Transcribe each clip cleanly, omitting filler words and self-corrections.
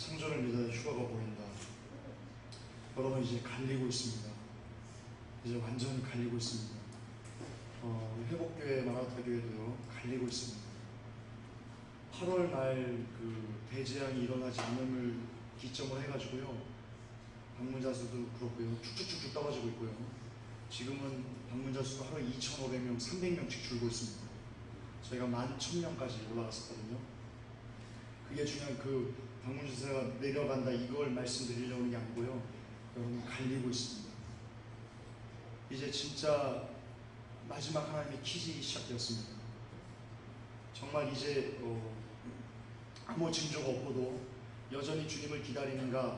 창조를 믿어 휴가가 보인다. 여러분 이제 갈리고 있습니다. 이제 완전히 갈리고 있습니다. 회복교회 마라타교회도요 갈리고 있습니다. 8월 말 그 대재앙이 일어나지 않음을 기점으로 해가지고요 방문자 수도 그렇고요 쭉쭉쭉쭉 떨어지고 있고요. 지금은 방문자 수가 하루에 2,500명, 300명씩 줄고 있습니다. 저희가 11,000명까지 올라갔었거든요. 그게 중요한 그 방문자 수가 내려간다 이걸 말씀드리려는 게 아니고요. 여러분 갈리고 있습니다. 이제 진짜 마지막 하나님의 퀴즈 시작되었습니다. 정말 이제 아무 징조가 없고도 여전히 주님을 기다리는가,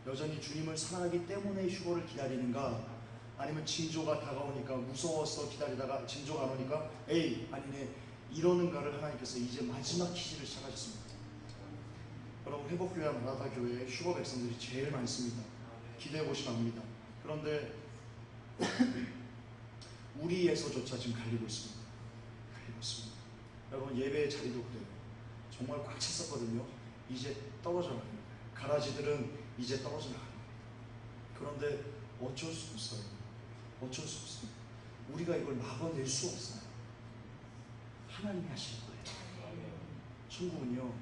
여전히 주님을 사랑하기 때문에 휴거를 기다리는가, 아니면 징조가 다가오니까 무서워서 기다리다가 징조가 안 오니까 에이 아니네 이러는가를 하나님께서 이제 마지막 퀴즈를 시작하셨습니다. 여러분 회복교회 마라타교회에 휴거 백성들이 제일 많습니다. 기대해 보시면 압니다. 그런데 우리에서조차 지금 갈리고 있습니다. 갈리고 있습니다. 여러분 예배의 자리도 그래요. 정말 꽉 찼었거든요. 이제 떨어져 나가는 거예요. 가라지들은 이제 떨어져 나가는 거예요. 그런데 어쩔 수 없어요. 어쩔 수 없습니다. 우리가 이걸 막아낼 수 없어요. 하나님이 하실 거예요. 천국은요,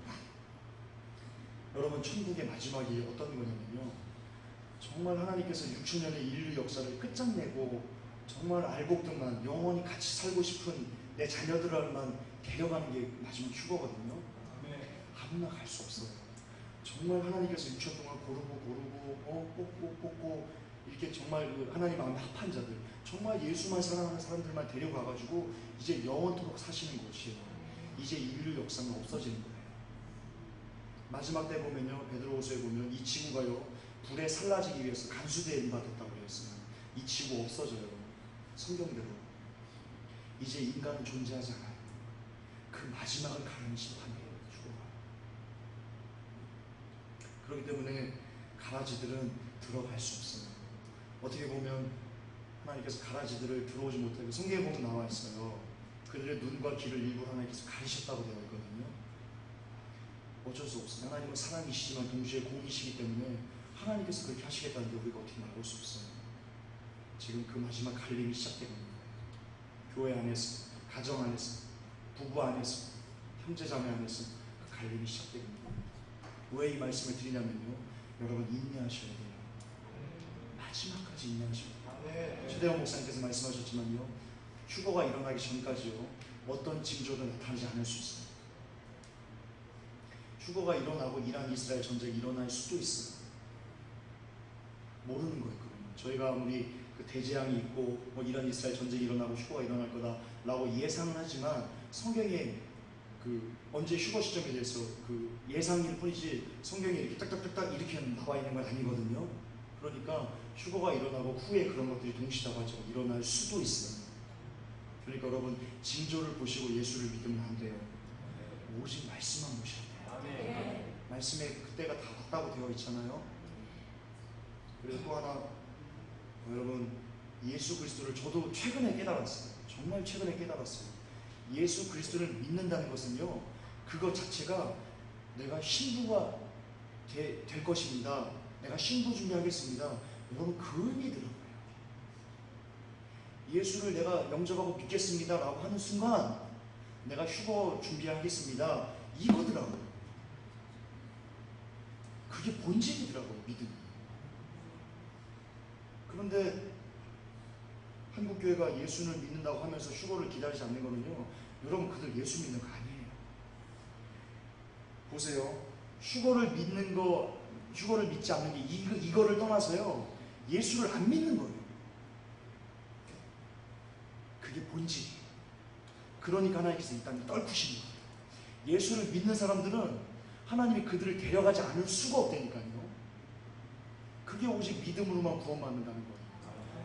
여러분 천국의 마지막이 어떤 거냐면요, 정말 하나님께서 6천년의 인류 역사를 끝장내고 정말 알곡들만 영원히 같이 살고 싶은 내 자녀들만 데려가는 게 마지막 휴거거든요. 아무나 갈 수 없어요. 정말 하나님께서 6천 동안 고르고 뽑고 이렇게 정말 그 하나님 마음에 합한 자들, 정말 예수만 사랑하는 사람들만 데려가가지고 이제 영원토록 사시는 곳이에요. 이제 인류 역사는 없어지는 거예요. 마지막 때 보면요, 베드로후서에 보면 이 지구가요 불에 살라지기 위해서 간수대에 임받았다고 그랬어요. 이 지구 없어져요. 성경대로 이제 인간은 존재하지 않아요. 그 마지막을 가르는 심판이에요. 죽어가. 그렇기 때문에 가라지들은 들어갈 수 없어요. 어떻게 보면 하나님께서 가라지들을 들어오지 못하게 성경에 보면 나와 있어요. 그들의 눈과 귀를 일부러 하나님께서 가리셨다고 되어 있거든요. 어쩔 수 없어요. 하나님은 사랑이시지만 동시에 공이시기 때문에 하나님께서 그렇게 하시겠다는 게 우리가 어떻게 막을 수 없어요. 지금 그 마지막 갈림이 시작되고 있는 거예요. 교회 안에서, 가정 안에서, 부부 안에서, 형제자매 안에서 그 갈림이 시작되고 있는 겁니다. 왜 이 말씀을 드리냐면요, 여러분 인내하셔야 돼요. 마지막까지 인내하셔야 돼요. 최대원 목사님께서 말씀하셨지만요, 휴거가 일어나기 전까지요 어떤 징조도 나타나지 않을 수 있어요. 휴거가 일어나고 이란 이스라엘 전쟁이 일어날 수도 있어요. 모르는 거예요. 그건. 저희가 아무리 그 대재앙이 있고 뭐 이란 이스라엘 전쟁이 일어나고 휴거가 일어날 거다라고 예상은 하지만 성경에 그 언제 휴거 시점에 대해서 그 예상일 뿐이지 성경에 이렇게 딱딱딱딱 이렇게 나와 있는 건 아니거든요. 그러니까 휴거가 일어나고 후에 그런 것들이 동시다발적으로 일어날 수도 있어요. 그러니까 여러분 징조를 보시고 예수를 믿으면 안 돼요. 오직 말씀만 보셔야 돼요. 말씀에 그때가 다 왔다고 되어 있잖아요. 그리고 또 하나 여러분 예수 그리스도를 저도 최근에 깨달았어요. 정말 최근에 깨달았어요. 예수 그리스도를 믿는다는 것은요 그것 자체가 내가 신부가 될 것입니다. 내가 신부 준비하겠습니다. 여러분 그 의미더라고요. 예수를 내가 영접하고 믿겠습니다 라고 하는 순간 내가 휴거 준비하겠습니다 이거더라고요. 그게 본질이더라고요. 믿음이. 그런데 한국교회가 예수를 믿는다고 하면서 휴거를 기다리지 않는 거는요, 여러분 그들 예수 믿는 거 아니에요. 보세요. 휴거를 믿는 거, 휴거를 믿지 않는 게 이거를 떠나서요 예수를 안 믿는 거예요. 그게 본질이에요. 그러니까 하나님께서 이 땅에 떨구시는 거예요. 예수를 믿는 사람들은 하나님이 그들을 데려가지 않을 수가 없다니까요. 그게 오직 믿음으로만 구원받는다는 거예요.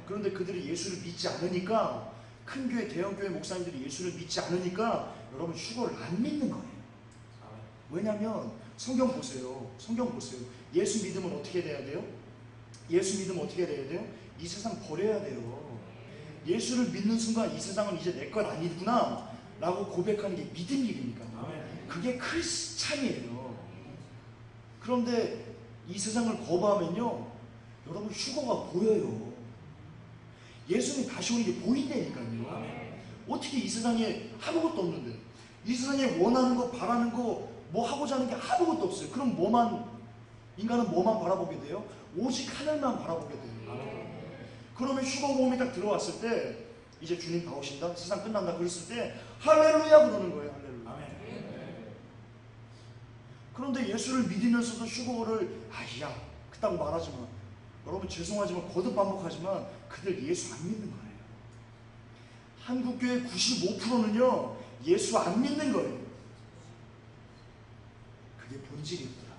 그런데 그들이 예수를 믿지 않으니까, 큰 교회, 대형 교회 목사님들이 예수를 믿지 않으니까 여러분 휴거를 안 믿는 거예요. 왜냐하면 성경 보세요. 성경 보세요. 예수 믿으면 어떻게 돼야 돼요? 예수 믿으면 어떻게 돼야 돼요? 이 세상 버려야 돼요. 예수를 믿는 순간 이 세상은 이제 내 것 아니구나 라고 고백하는 게 믿음 일이니까요. 그게 크리스찬이에요. 그런데 이 세상을 거부하면요, 여러분 휴거가 보여요. 예수님 다시 오는 게 보인다니까요. 어떻게 이 세상에 아무것도 없는데, 이 세상에 원하는 거, 바라는 거, 뭐 하고자 하는 게 아무것도 없어요. 그럼 인간은 뭐만 바라보게 돼요? 오직 하늘만 바라보게 돼요. 그러면 휴거 모험이 딱 들어왔을 때, 이제 주님 다 오신다, 세상 끝난다 그랬을 때 할렐루야 그러는 거예요. 할렐루야. 그런데 예수를 믿으면서도 휴거를 아야 그딴 거 말하지만, 여러분 죄송하지만 거듭 반복하지만 그들 예수 안 믿는 거예요. 한국교회 95%는요 예수 안 믿는 거예요. 그게 본질이었더라.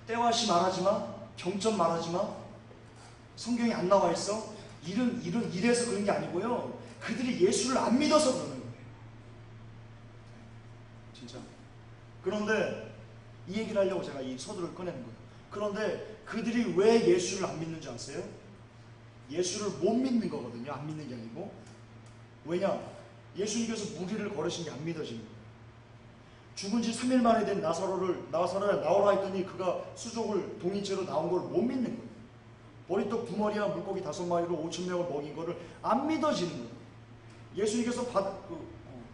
때와시 말하지마, 경점 말하지마, 성경에 안 나와 있어. 이래서 그런 게 아니고요, 그들이 예수를 안 믿어서 그러는 거예요. 진짜. 그런데 이 얘기를 하려고 제가 이 서두를 꺼내는 거예요. 그런데 그들이 왜 예수를 안 믿는지 아세요? 예수를 못 믿는 거거든요. 안 믿는 게 아니고. 왜냐? 예수님께서 무리를 걸으신 게 안 믿어지는 거예요. 죽은 지 3일 만에 된 나사로를 나오라 했더니 그가 수족을 동이채로 나온 걸 못 믿는 거예요. 머리떡 2마리와 물고기 5마리로 5,000명을 먹인 거를 안 믿어지는 거예요. 예수님께서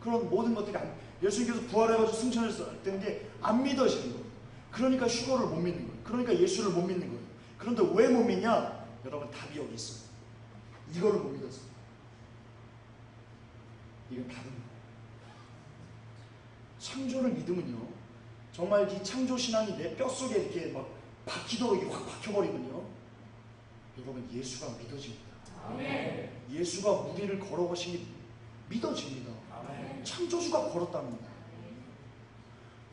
그런 모든 것들이 예수님께서 부활해가지고 승천했을 때인데 안 믿어지는 거예요. 그러니까 휴거를 못 믿는 거예요. 그러니까 예수를 못 믿는 거예요. 그런데 왜 못 믿냐? 여러분 답이 여기 있어요. 이거를 못 믿어서. 이건 답은 거예요. 창조를 믿으면요, 정말 이 창조 신앙이 내 뼛속에 이렇게 막 박히도록 이렇게 확 박혀버리면요, 여러분 예수가 믿어집니다. 아멘. 예수가 무리를 걸어가신 게 믿어집니다. 아멘. 창조주가 걸었다는 거예요.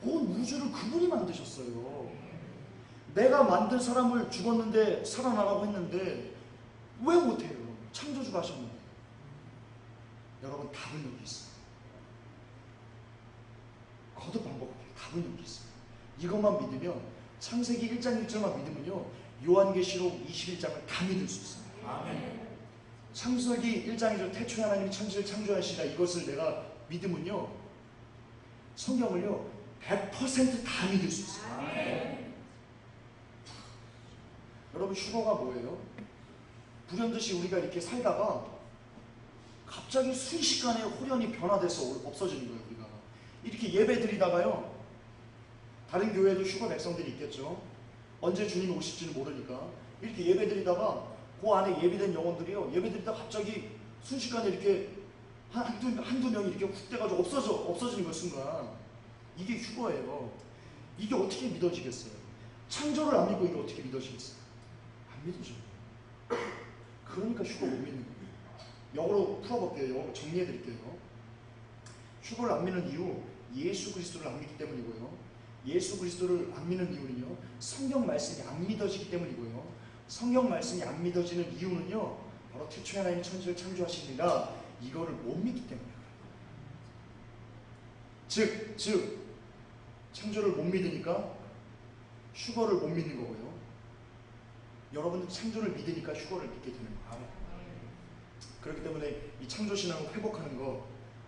온 우주를 그분이 만드셨어요. 내가 만든 사람을 죽었는데 살아나라고 했는데 왜 못해요? 창조주가 하셨는데. 여러분 답은 여기 있어요. 거듭 반복해요. 답은 여기 있어요. 이것만 믿으면, 창세기 1장 1절만 믿으면요, 요한계시록 21장을 다 믿을 수 있어요. 아멘. 창세기 1장 1절 태초에 하나님이 천지를 창조하시라, 이것을 내가 믿으면요, 성경을요 100% 다 믿을 수 있어요. 아멘. 여러분 휴거가 뭐예요? 불현듯이 우리가 이렇게 살다가 갑자기 순식간에 호련히 변화돼서 없어지는 거예요. 우리가 이렇게 예배 드리다가요, 다른 교회도 휴거 백성들이 있겠죠. 언제 주님이 오실지는 모르니까 이렇게 예배 드리다가 그 안에 예비된 영혼들이요, 예배 드리다가 갑자기 순식간에 이렇게 한두 명이 이렇게 훅 돼가지고 없어지는 거 순간. 이게 휴거예요. 이게 어떻게 믿어지겠어요? 창조를 안 믿고 이게 어떻게 믿어지겠어요? 안 믿어져요. 그러니까 휴거 못 믿는 거예요. 영어로 풀어볼게요. 영어로 정리해드릴게요. 휴거를 안 믿는 이유, 예수 그리스도를 안 믿기 때문이고요, 예수 그리스도를 안 믿는 이유는요, 성경 말씀이 안 믿어지기 때문이고요, 성경 말씀이 안 믿어지는 이유는요, 바로 태초에 하나님 천지를 창조하시니라, 이거를 못 믿기 때문이에요. 즉 창조를 못 믿으니까 휴거를 못 믿는 거고요, 여러분은 창조를 믿으니까 휴거를 믿게 되는 거예요. 그렇기 때문에 이 창조신앙을 회복하는 것,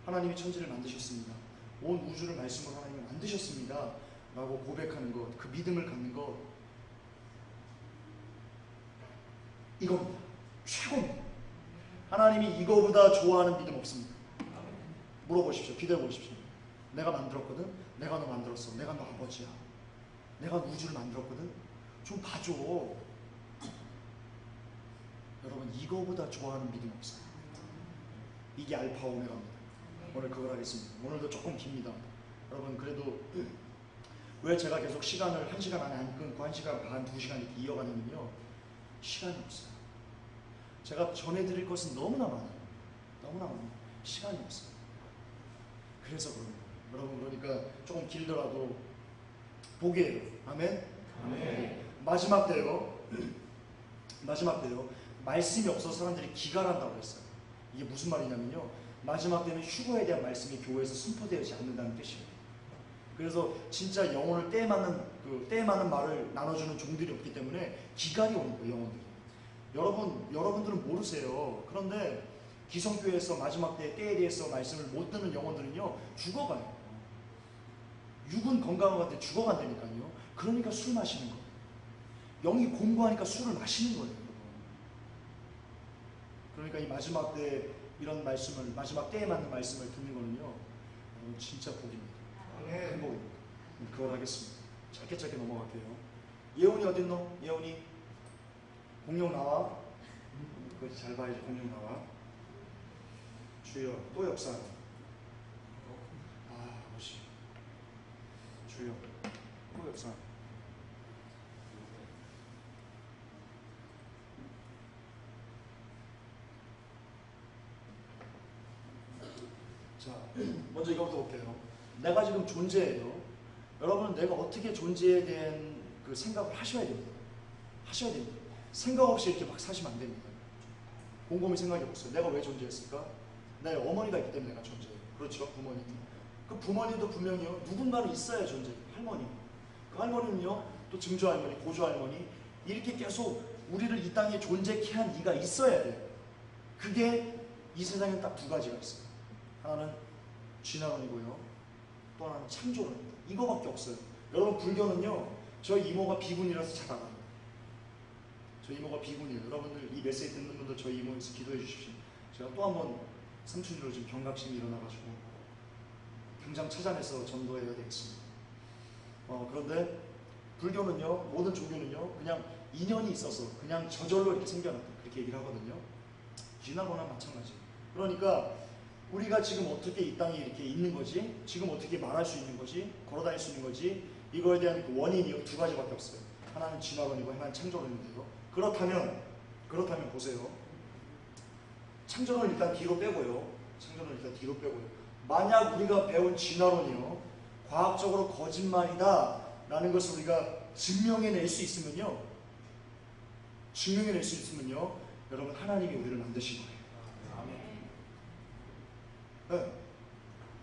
하나님이 천지를 만드셨습니다, 온 우주를 말씀으로 하나님이 만드셨습니다 라고 고백하는 것, 그 믿음을 갖는 것, 이겁니다. 최고입니다. 하나님이 이거보다 좋아하는 믿음 없습니다. 물어보십시오. 기도해 보십시오. 내가 만들었거든? 내가 너 만들었어. 내가 너 아버지야. 내가 우주를 만들었거든? 좀 봐줘. 여러분 이거보다 좋아하는 믿음 없어요. 이게 알파 오메가입니다. 오늘 그걸 하겠습니다. 오늘도 조금 깁니다. 여러분 그래도 왜 제가 계속 시간을 1시간 안에 안 끊고 1시간 반, 2시간 이렇게 이어가냐면요, 시간이 없어요. 제가 전해드릴 것은 너무나 많아요. 너무나 많아요. 시간이 없어요. 그래서 그런 거예요. 여러분 그러니까 조금 길더라도 복이에요. 아멘? 아멘. 마지막 때요. 말씀이 없어서 사람들이 기갈한다고 했어요. 이게 무슨 말이냐면요, 마지막 때는 휴거에 대한 말씀이 교회에서 선포되지 않는다는 뜻이에요. 그래서 진짜 영혼을 때에 맞는 말을 나눠주는 종들이 없기 때문에 기갈이 오는 거예요. 영혼들이. 여러분들은 모르세요. 그런데 기성교회에서 마지막 때에 대해서 말씀을 못 듣는 영혼들은요 죽어가요. 육은 건강한 것 같아 죽어간다니까요. 그러니까 술 마시는 거예요. 영이 공부하니까 술을 마시는 거예요. 그러니까 이 마지막 때 이런 말씀을, 마지막 때에 맞는 말씀을 듣는 거는요, 진짜 복입니다. 행복입니다. 그걸 하겠습니다. 짧게 넘어갈게요. 예훈이 어딨노? 예훈이 공룡 나와. 그거 잘 봐야지. 공룡 나와. 주여 또 역사. 아버지 주여 또 역사. 자, 먼저 이거부터 볼게요. 내가 지금 존재해요. 여러분은 내가 어떻게 존재에 대한 그 생각을 하셔야 됩니다. 하셔야 됩니다. 생각 없이 이렇게 막 사시면 안 됩니다. 곰곰이 생각해 보세요. 내가 왜 존재했을까? 내 어머니가 있기 때문에 내가 존재해요. 그렇죠? 부모님. 그 부모님도 분명히요, 누군가는 있어야 존재해요. 할머니. 그 할머니는요, 또 증조 할머니, 고조 할머니, 이렇게 계속 우리를 이 땅에 존재케 한 이가 있어야 돼요. 그게 이 세상에 딱 두 가지가 있어요. 하나는 진화론이고요, 또 하나는 창조론입니다. 이거밖에 없어요. 여러분, 불교는요, 저희 이모가 비군이라서 잘 알아요. 저희 이모가 비군이에요. 여러분들 이 메시지 듣는 분들 저희 이모에서 기도해 주십시오. 제가 또 한 번 삼촌으로 지금 경각심이 일어나가지고 당장 찾아내서 전도해야 되겠습니다. 그런데 불교는요, 모든 종교는요, 그냥 인연이 있어서 그냥 저절로 이렇게 생겨났다, 그렇게 얘기를 하거든요. 진화론은 마찬가지예요. 그러니까 우리가 지금 어떻게 이 땅에 이렇게 있는 거지, 지금 어떻게 말할 수 있는 거지, 걸어다닐 수 있는 거지, 이거에 대한 그 원인이 두 가지밖에 없어요. 하나는 진화론이고 하나는 창조론인데요. 그렇다면 보세요. 창조론을 일단 뒤로 빼고요. 만약 우리가 배운 진화론이요, 과학적으로 거짓말이다 라는 것을 우리가 증명해낼 수 있으면요, 여러분, 하나님이 우리를 만드신 거예요. 네,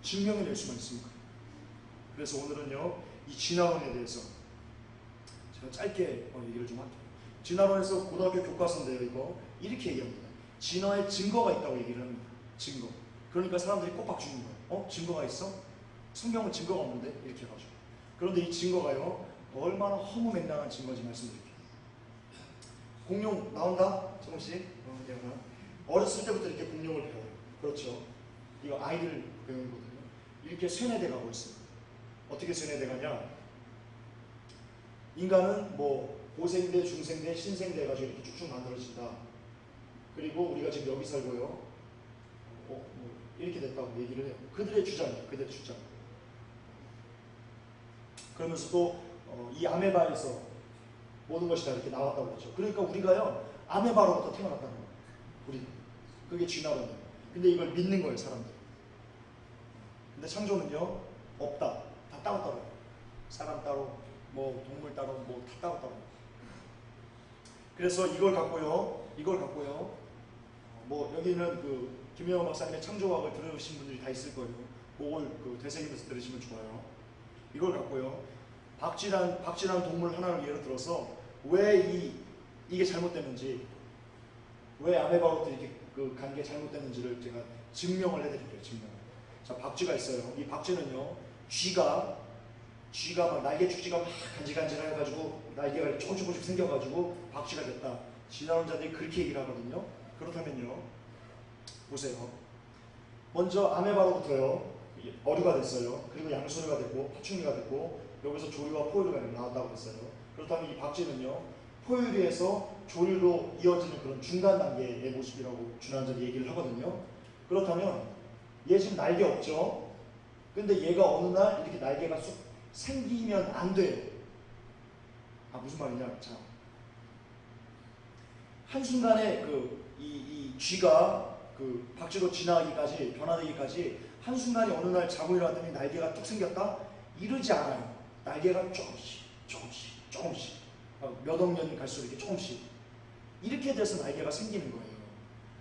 증명해낼 수만 있으면 돼요. 그래서 오늘은요, 이 진화론에 대해서 제가 짧게 얘기를 좀 할게요. 진화론에서 고등학교 교과서인데요, 이거 이렇게 얘기합니다. 진화의 증거가 있다고 얘기를 합니다. 증거. 그러니까 사람들이 꼭 박주는 거예요. 증거가 있어? 성경은 증거가 없는데? 이렇게 해가지고. 그런데 이 증거가요, 얼마나 허무맹랑한 증거인지 말씀드릴게요. 공룡 나온다? 정우씨? 어렸을 때부터 이렇게 공룡을 배워요. 그렇죠? 이거 아이들 배우는 거거든요. 이렇게 쇠뇌돼 가고 있어요. 어떻게 쇠뇌돼 가냐? 인간은 뭐 고생대, 중생대, 신생대 해가지고 이렇게 쭉쭉 만들어진다. 그리고 우리가 지금 여기 살고요, 이렇게 됐다고 얘기를 해요. 그들의 주장이에요. 그들의 주장. 그러면서 또 이 아메바에서 모든 것이 다 이렇게 나왔다고 그러죠. 그러니까 우리가요, 아메바로부터 태어났다는 거예요. 우리. 그게 진화론이에요. 근데 이걸 믿는 거예요, 사람들. 근데 창조는요, 없다. 다 따로따로. 사람 따로, 뭐 동물 따로, 뭐 다 따로따로. 그래서 이걸 갖고요, 뭐 여기는 그 김영호 박사님의 창조학을 들으신 분들이 다 있을 거예요. 그걸 그 되새기면서 들으시면 좋아요. 이걸 갖고요, 박쥐라는 동물 하나를 예로 들어서 왜 이게 잘못됐는지, 왜 아메바로부터 이렇게 그 간 게 잘못됐는지를 제가 증명을 해드릴게요. 자, 박쥐가 있어요. 이 박쥐는요, 쥐가 막 날개 축지가 막 간질간질해가지고 날개가 조금씩 생겨가지고 박쥐가 됐다. 진화론자들이 그렇게 얘기를 하거든요. 그렇다면요, 보세요. 먼저 아메바로부터요, 어류가 됐어요. 그리고 양서류가 됐고 파충류가 됐고, 여기서 조류와 포유류가 나왔다고 했어요. 그렇다면 이 박쥐는요, 포유류에서 조류로 이어지는 그런 중간 단계의 모습이라고 진화론자들이 얘기를 하거든요. 그렇다면 얘 지금 날개 없죠? 근데 얘가 어느 날 이렇게 날개가 쑥 생기면 안 돼요. 무슨 말이냐? 자, 한순간에 이 쥐가 그 박쥐로 진화하기까지, 변화되기까지 한순간에 어느 날 자고 일어났더니 날개가 뚝 생겼다? 이러지 않아요. 날개가 조금씩 몇 억 년 갈수록 이렇게 조금씩 이렇게 돼서 날개가 생기는 거예요.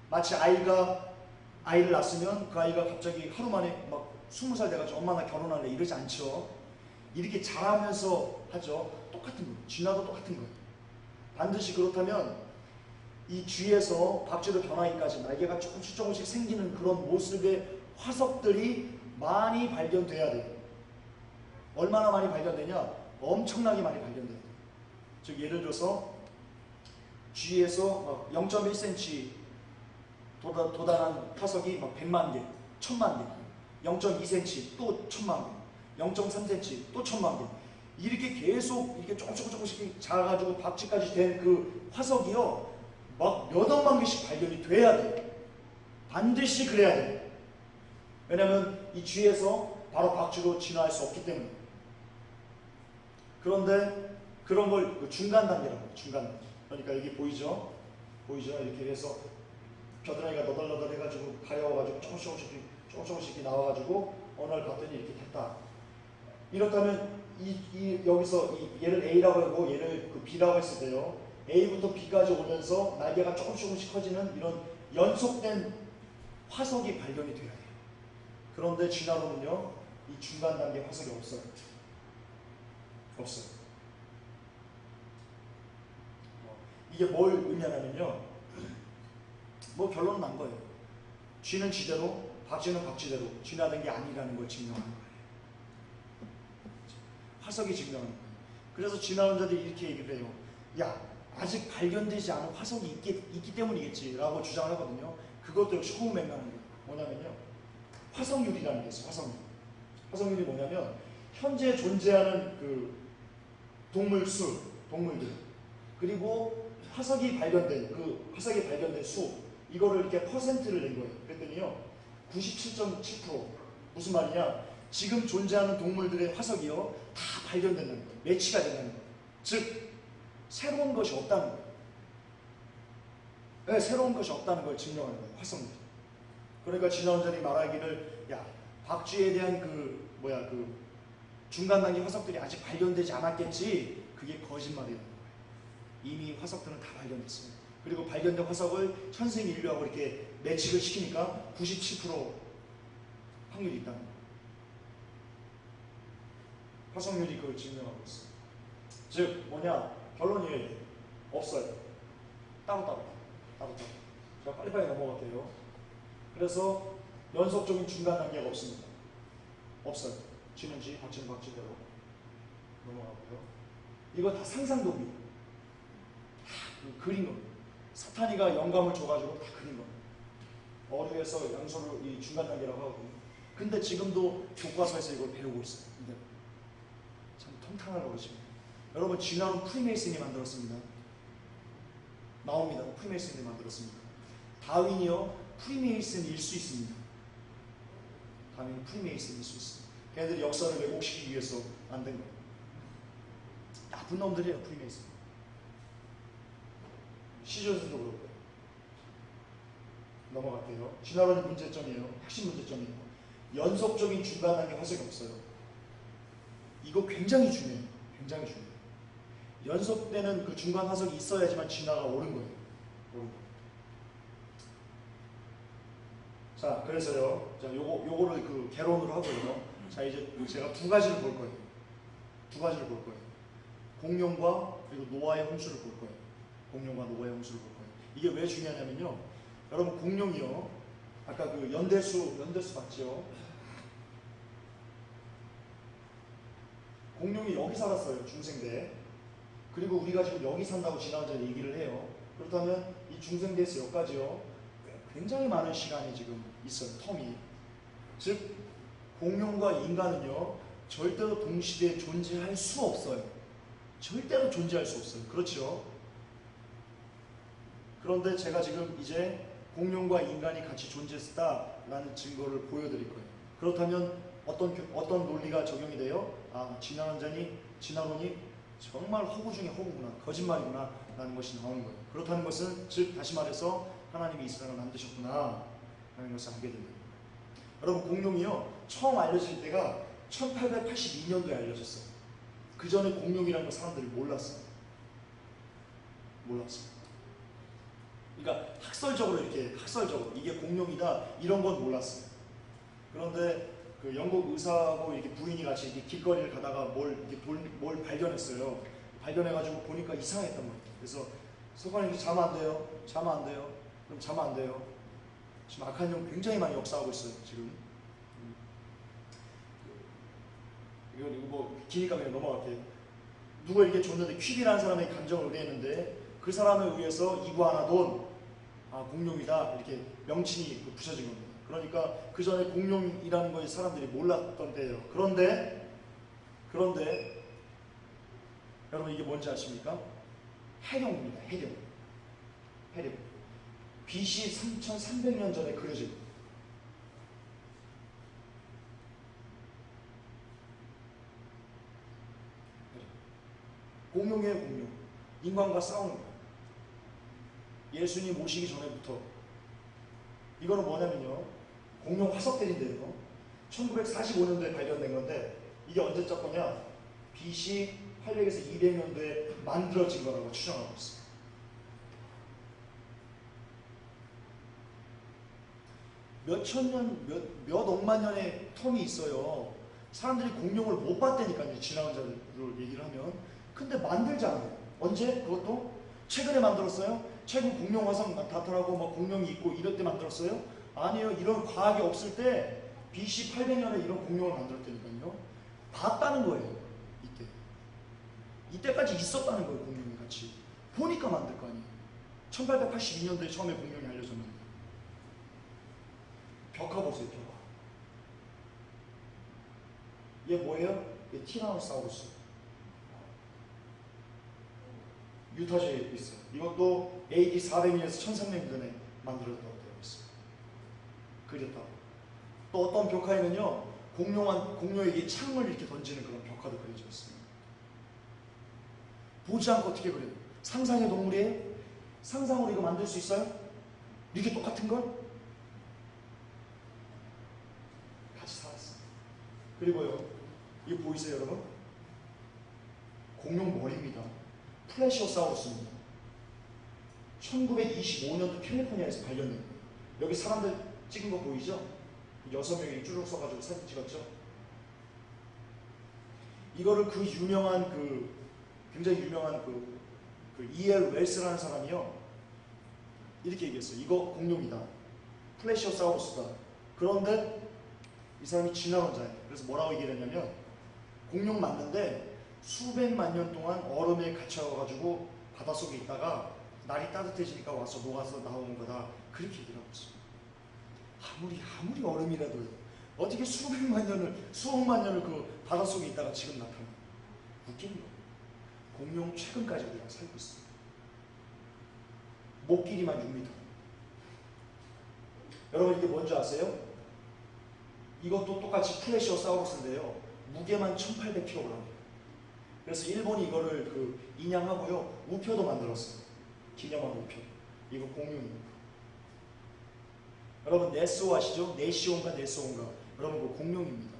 마치 아이를 낳았으면 그 아이가 갑자기 하루 만에 막 20살 돼가지고 엄마 나 결혼할래 이러지 않죠. 이렇게 자라면서 하죠. 똑같은 거예요. 진화도 똑같은 거예요. 반드시 그렇다면 이 쥐에서 박쥐로 변하기까지 날개가 조금씩 생기는 그런 모습의 화석들이 많이 발견돼야 돼요. 얼마나 많이 발견되냐? 엄청나게 많이 발견돼요. 즉 예를 들어서 G에서 0.1cm 도달한 화석이 100만 개, 1000만 개, 0.2cm 또 1000만 개, 0.3cm 또 1000만 개. 이렇게 계속 이렇게 조금씩 작아가지고 박쥐까지 된 그 화석이요, 막 몇억만 개씩 발견이 돼야 돼요. 반드시 그래야 돼요. 왜냐하면 이 G에서 바로 박쥐로 진화할 수 없기 때문에. 그런데 그런 걸 그 중간 단계라고 해요. 중간 단계. 그러니까 여기 보이죠? 보이죠? 이렇게 해서 겨드랑이가 너덜너덜 해가지고 가려워가지고 조금씩 나와가지고 어느 날 봤더니 이렇게 됐다. 이렇다면 여기서 얘를 A라고 하고 얘를 그 B라고 했을 때요, A부터 B까지 오면서 날개가 조금씩 커지는 이런 연속된 화석이 발견이 돼야 돼요. 그런데 진화론은요, 이 중간 단계 화석이 없어요. 없어요. 이게 뭘 의미하냐면요, 뭐 결론은 난 거예요. 쥐는 쥐대로, 박쥐는 박쥐대로 진화된 게 아니라는 걸 증명하는 거예요. 화석이 증명하는 거예요. 그래서 진화론자들이 이렇게 얘기를 해요. 야, 아직 발견되지 않은 화석이 있기 때문이겠지 라고 주장을 하거든요. 그것도 역시 호흡맹랑한 거예요. 뭐냐면요, 화석률이라는 게 있어요. 화석률. 화석률이 뭐냐면 현재 존재하는 그 동물들, 그리고 화석이 발견된 수, 이거를 이렇게 퍼센트를 낸 거예요. 그랬더니요, 97.7%. 무슨 말이냐? 지금 존재하는 동물들의 화석이요, 다 발견된다는 거예요. 매치가 된다는 거예요. 즉, 새로운 것이 없다는 거예요. 네, 새로운 것이 없다는 걸 증명하는 거예요. 화석률. 그러니까 진화론자들이 말하기를, 야, 박쥐에 대한 그 중간 단계 화석들이 아직 발견되지 않았겠지. 그게 거짓말이라는 거예요. 이미 화석들은 다 발견됐습니다. 그리고 발견된 화석을 현생 인류하고 이렇게 매칭을 시키니까 97% 확률이 있다는 거예요. 화석률이 그걸 증명하고 있어요. 즉 뭐냐? 결론이에요. 없어요. 따로따로. 제가 빨리빨리 넘어갈게요. 그래서 연속적인 중간 단계가 없습니다. 없어요. 쥐는 쥐, 박쥐는 박쥐대로. 넘어가고요. 이거 다 상상도구예요. 다 그린 겁니다. 사탄이가 영감을 줘가지고 다 그린 겁니다. 어류에서 양서를 이 중간 단계라고 하거든요. 근데 지금도 교과서에서 이걸 배우고 있어요. 근데 참 통탄하라고 그러십니다. 여러분, 진화론 프리메이슨이 만들었습니다. 나옵니다. 프리메이슨이 만들었습니다. 다윈이요, 프리메이슨일 수 있습니다. 다윈은 프리메이슨일 수 있습니다. 걔네들이 역사를 왜곡시키기 위해서 만든 거예요. 나쁜 놈들이에요, 프리메이슨. 시조에서도 그렇고요. 넘어갈게요. 진화론의 문제점이에요. 핵심 문제점이에요. 연속적인 중간 단계 화석이 없어요. 이거 굉장히 중요해요. 굉장히 중요해요. 연속되는 그 중간 화석이 있어야지만 진화가 옳은 거예요. 옳은 거. 자, 그래서요. 자, 요거를 그 개론으로 하고요. 자, 이제 제가 두 가지를 볼 거예요. 공룡과 그리고 노아의 홍수를 볼 거예요. 공룡과 노아의 홍수를 볼 거예요. 이게 왜 중요하냐면요. 여러분, 공룡이요, 아까 그 연대수 봤죠? 공룡이 여기 살았어요. 중생대. 그리고 우리가 지금 여기 산다고 진화론자 얘기를 해요. 그렇다면 이 중생대에서 여기까지요, 굉장히 많은 시간이 지금 있어요. 텀이. 즉, 공룡과 인간은요, 절대로 동시대에 존재할 수 없어요. 절대로 존재할 수 없어요. 그렇죠? 그런데 제가 지금 이제 공룡과 인간이 같이 존재했다라는 증거를 보여드릴 거예요. 그렇다면 어떤 논리가 적용이 돼요? 아, 진화론이 정말 허구 중에 허구구나, 거짓말이구나 라는 것이 나오는 거예요. 그렇다는 것은 즉 다시 말해서 하나님이 이스라엘을 만드셨구나 라는 것을 알게 됩니다. 여러분, 공룡이요, 처음 알려질 때가 1882년도에 알려졌어요. 그 전에 공룡이라는 걸 사람들이 몰랐어요. 그러니까 학설적으로 이게 공룡이다 이런 건 몰랐어요. 그런데 그 영국 의사하고 이렇게 부인이 같이 이렇게 길거리를 가다가 뭘 발견했어요. 발견해가지고 보니까 이상했단 말이에요. 그래서 서관님이 자면 안 돼요. 그럼 자면 안 돼요. 지금 악한 영 굉장히 많이 역사하고 있어요. 지금 이거 뭐 기니까 그냥 넘어갈게요. 누가 이렇게 줬는데 퀵이라는 사람의 감정을 의뢰했는데 그 사람을 위해서 이구아나돈 공룡이다 이렇게 명칭이 붙여진 겁니다. 그러니까 그 전에 공룡이라는 걸 사람들이 몰랐던 때예요. 그런데 여러분 이게 뭔지 아십니까? 해룡입니다. 해룡. BC 3300년 전에 그려진 공룡이에요. 공룡. 인간과 싸우는 거예요. 예수님 오시기 전에부터. 이거는 뭐냐면요, 공룡 화석들인데요, 1945년도에 발견된 건데 이게 언제적 거냐, BC 800에서 200년도에 만들어진 거라고 추정하고 있습니다. 몇천 년, 몇 억만 년의 텀이 있어요. 사람들이 공룡을 못 봤다니까요, 지나간 자를 얘기를 하면. 근데 만들잖아요. 언제? 그것도 최근에 만들었어요? 최근 공룡 화석 나타나고 막 공룡이 있고 이럴 때 만들었어요? 아니에요. 이런 과학이 없을 때 BC 800년에 이런 공룡을 만들었다니까요. 봤다는 거예요. 이때까지 있었다는 거예요. 공룡이 같이 보니까 만들 거 아니에요. 1882년도에 처음에 공룡이 알려졌는데. 벽화 보세요. 벽화. 얘 뭐예요? 얘 티라노사우루스. 유타주에 있어요. 이것도 AD 400년에서 1300년 전에 만들었다고 되어 있어요. 그렸다고. 또 어떤 벽화에는요, 공룡에게 창을 이렇게 던지는 그런 벽화도 그려져 있습니다. 보지 않고 어떻게 그려요? 상상의 동물이에요? 상상으로 이거 만들 수 있어요? 이게 똑같은 걸? 같이 살았어요. 그리고요, 이거 보이세요, 여러분? 공룡 머리입니다. 플래시오사우루스입니다. 1925년도 캘리포니아에서 발견된 거예요. 여기 사람들 찍은 거 보이죠? 6명이 쭈룩 서가지고 사진 찍었죠? 이거를 굉장히 유명한 E.L. 웰스라는 사람이요, 이렇게 얘기했어요. 이거 공룡이다. 플래시오사우루스다. 그런데 이 사람이 진화론자예요. 그래서 뭐라고 얘기를 했냐면, 공룡 맞는데 수백만 년 동안 얼음에 갇혀가지고 바닷속에 있다가 날이 따뜻해지니까 와서 녹아서 나오는 거다. 그렇게 얘기를 하고 있어요. 아무리 얼음이라도요, 어떻게 수억만 년을 그 바닷속에 있다가 지금 나타나요? 웃기는 거예요. 공룡 최근까지 우리가 살고 있어요. 목 길이만 6m. 여러분 이게 뭔지 아세요? 이것도 똑같이 플래시오사우루스인데요, 무게만 1800kg. 그래서 일본이 이거를 인양하고요, 우표도 만들었어요. 기념한 우표. 이거 공룡입니다. 여러분 네스오 아시죠? 네시온가 네스온가. 여러분 그 공룡입니다.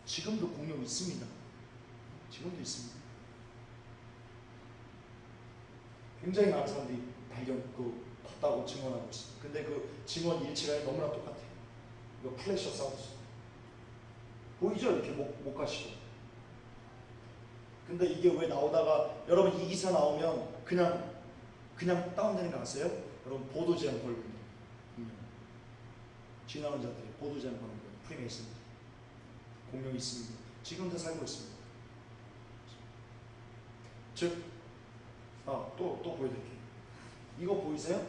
지금도 공룡 있습니다. 지금도 있습니다. 굉장히 많은 사람들이 봤다고 증언하고 있습니다. 근데 그 증언 일치가 너무나 똑같아요. 이거 플래시오사우루스. 보이죠? 이렇게 못 가시고. 근데 이게 왜 나오다가, 여러분 이 기사 나오면 그냥 다운되는 거 아세요? 여러분 보도 제한 걸고 있는 지나온 자들이 보도 제한 걸고 있는 프리메이슨들. 공룡이 있습니다. 지금도 살고 있습니다. 즉, 또 보여드릴게요. 이거 보이세요?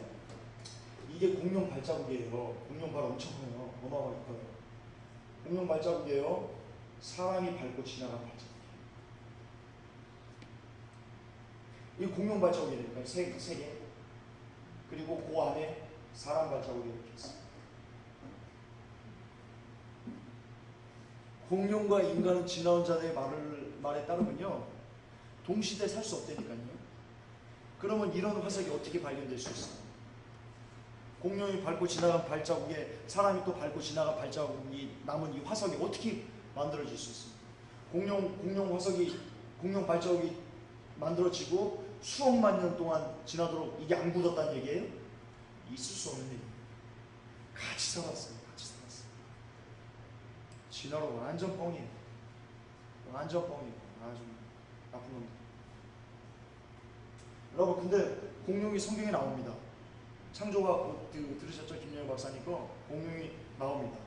이게 공룡 발자국이에요. 공룡 발 엄청 커요. 어마어마하게 커요. 공룡 발자국이에요. 사람이 밟고 지나간 발자국. 이 공룡 발자국이니까 세 개. 그리고 그 안에 사람 발자국이 이렇게 있어요. 공룡과 인간은 지나온 자들의 말에 따르면요, 동시대에 살 수 없다니까요. 그러면 이런 화석이 어떻게 발견될 수 있어요? 공룡이 밟고 지나간 발자국에 사람이 또 밟고 지나간 발자국이 남은 이 화석이 어떻게 만들어질 수 있어요? 공룡 발자국이 만들어지고 수억만 년 동안 지나도록 이게 안 굳었다는 얘기예요? 있을 수 없는 얘기예요. 같이 살았어요. 진화로 완전 뻥이에요. 아주 나쁜 놈들. 여러분 근데 공룡이 성경에 나옵니다. 창조가 들으셨죠? 김영현 박사님 거 공룡이 나옵니다.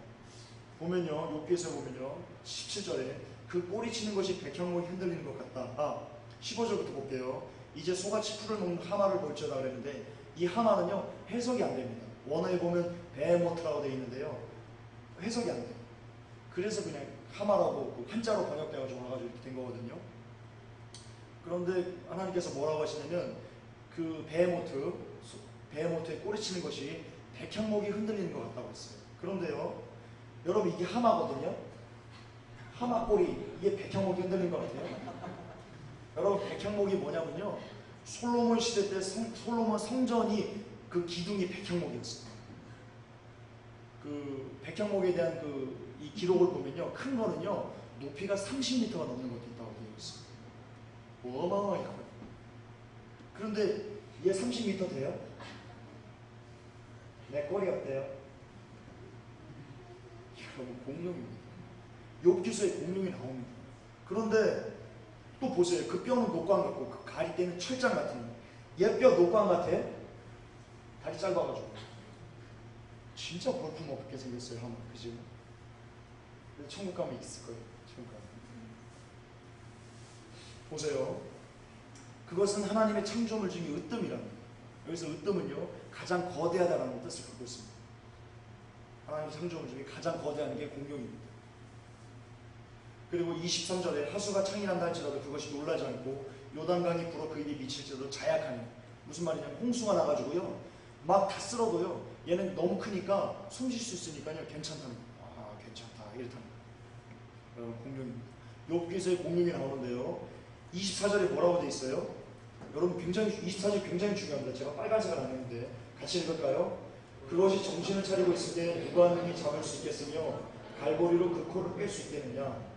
보면요, 욥기에서 보면요, 17절에 그 꼬리치는 것이 백향목이 흔들리는 것 같다. 15절부터 볼게요. 이제 소같이 풀을 먹는 하마를 볼지어다 그랬는데 이 하마는요 해석이 안 됩니다. 원어에 보면 베헤모트라고 되어 있는데요 해석이 안 돼요. 그래서 그냥 하마라고 그 한자로 번역돼가지고 와가지고 이렇게 된 거거든요. 그런데 하나님께서 뭐라고 하시냐면 그 베헤모트의 꼬리치는 것이 백향목이 흔들리는 것 같다고 했어요. 그런데요 여러분 이게 하마거든요. 하마 꼬리 이게 백향목이 흔들리는 것 같아요. 여러분 백향목이 뭐냐면요 솔로몬 시대 때 솔로몬 성전이 그 기둥이 백향목이었어요. 그 백향목에 대한 그 이 기록을 보면요 큰 거는요 높이가 30m가 넘는 것도 있다고 되어 있어요. 어마어마하게 커요. 그런데 얘 30m 돼요? 내 꼬리 어때요? 여러분 공룡입니다. 욥기서에 공룡이 나옵니다. 그런데 또 보세요. 그 뼈는 녹광 같고 그 가리대는 철장 같은 거. 얘 뼈 녹광 같아? 다리 짧아가지고 진짜 볼품없게 생겼어요. 한번 그죠? 천국 가면 있을 거예요. 천국 가면. 보세요. 그것은 하나님의 창조물 중에 으뜸이랍니다. 여기서 으뜸은요 가장 거대하다라는 뜻을 갖고 있습니다. 하나님의 창조물 중에 가장 거대한 게 공룡입니다. 그리고 23절에 하수가 창이난다 할지라도 그것이 놀라지 않고 요단강이 불어 그 입이 미칠지라도 자약하니 무슨 말이냐면 홍수가 나가지고요 막 다 쓸어도요 얘는 너무 크니까 숨쉴 수 있으니까요 괜찮다는 거예요. 괜찮다 이렇다는 거예요. 공룡입니다. 욥기서에 공룡이 나오는데요 24절에 뭐라고 돼 있어요? 여러분 굉장히 24절 굉장히 중요합니다. 제가 빨간색을 안 했는데 같이 읽을까요? 그것이 정신을 차리고 있을 때 누가 능히 잡을 수 있겠으며 갈고리로 그 코를 뺄 수 있겠느냐.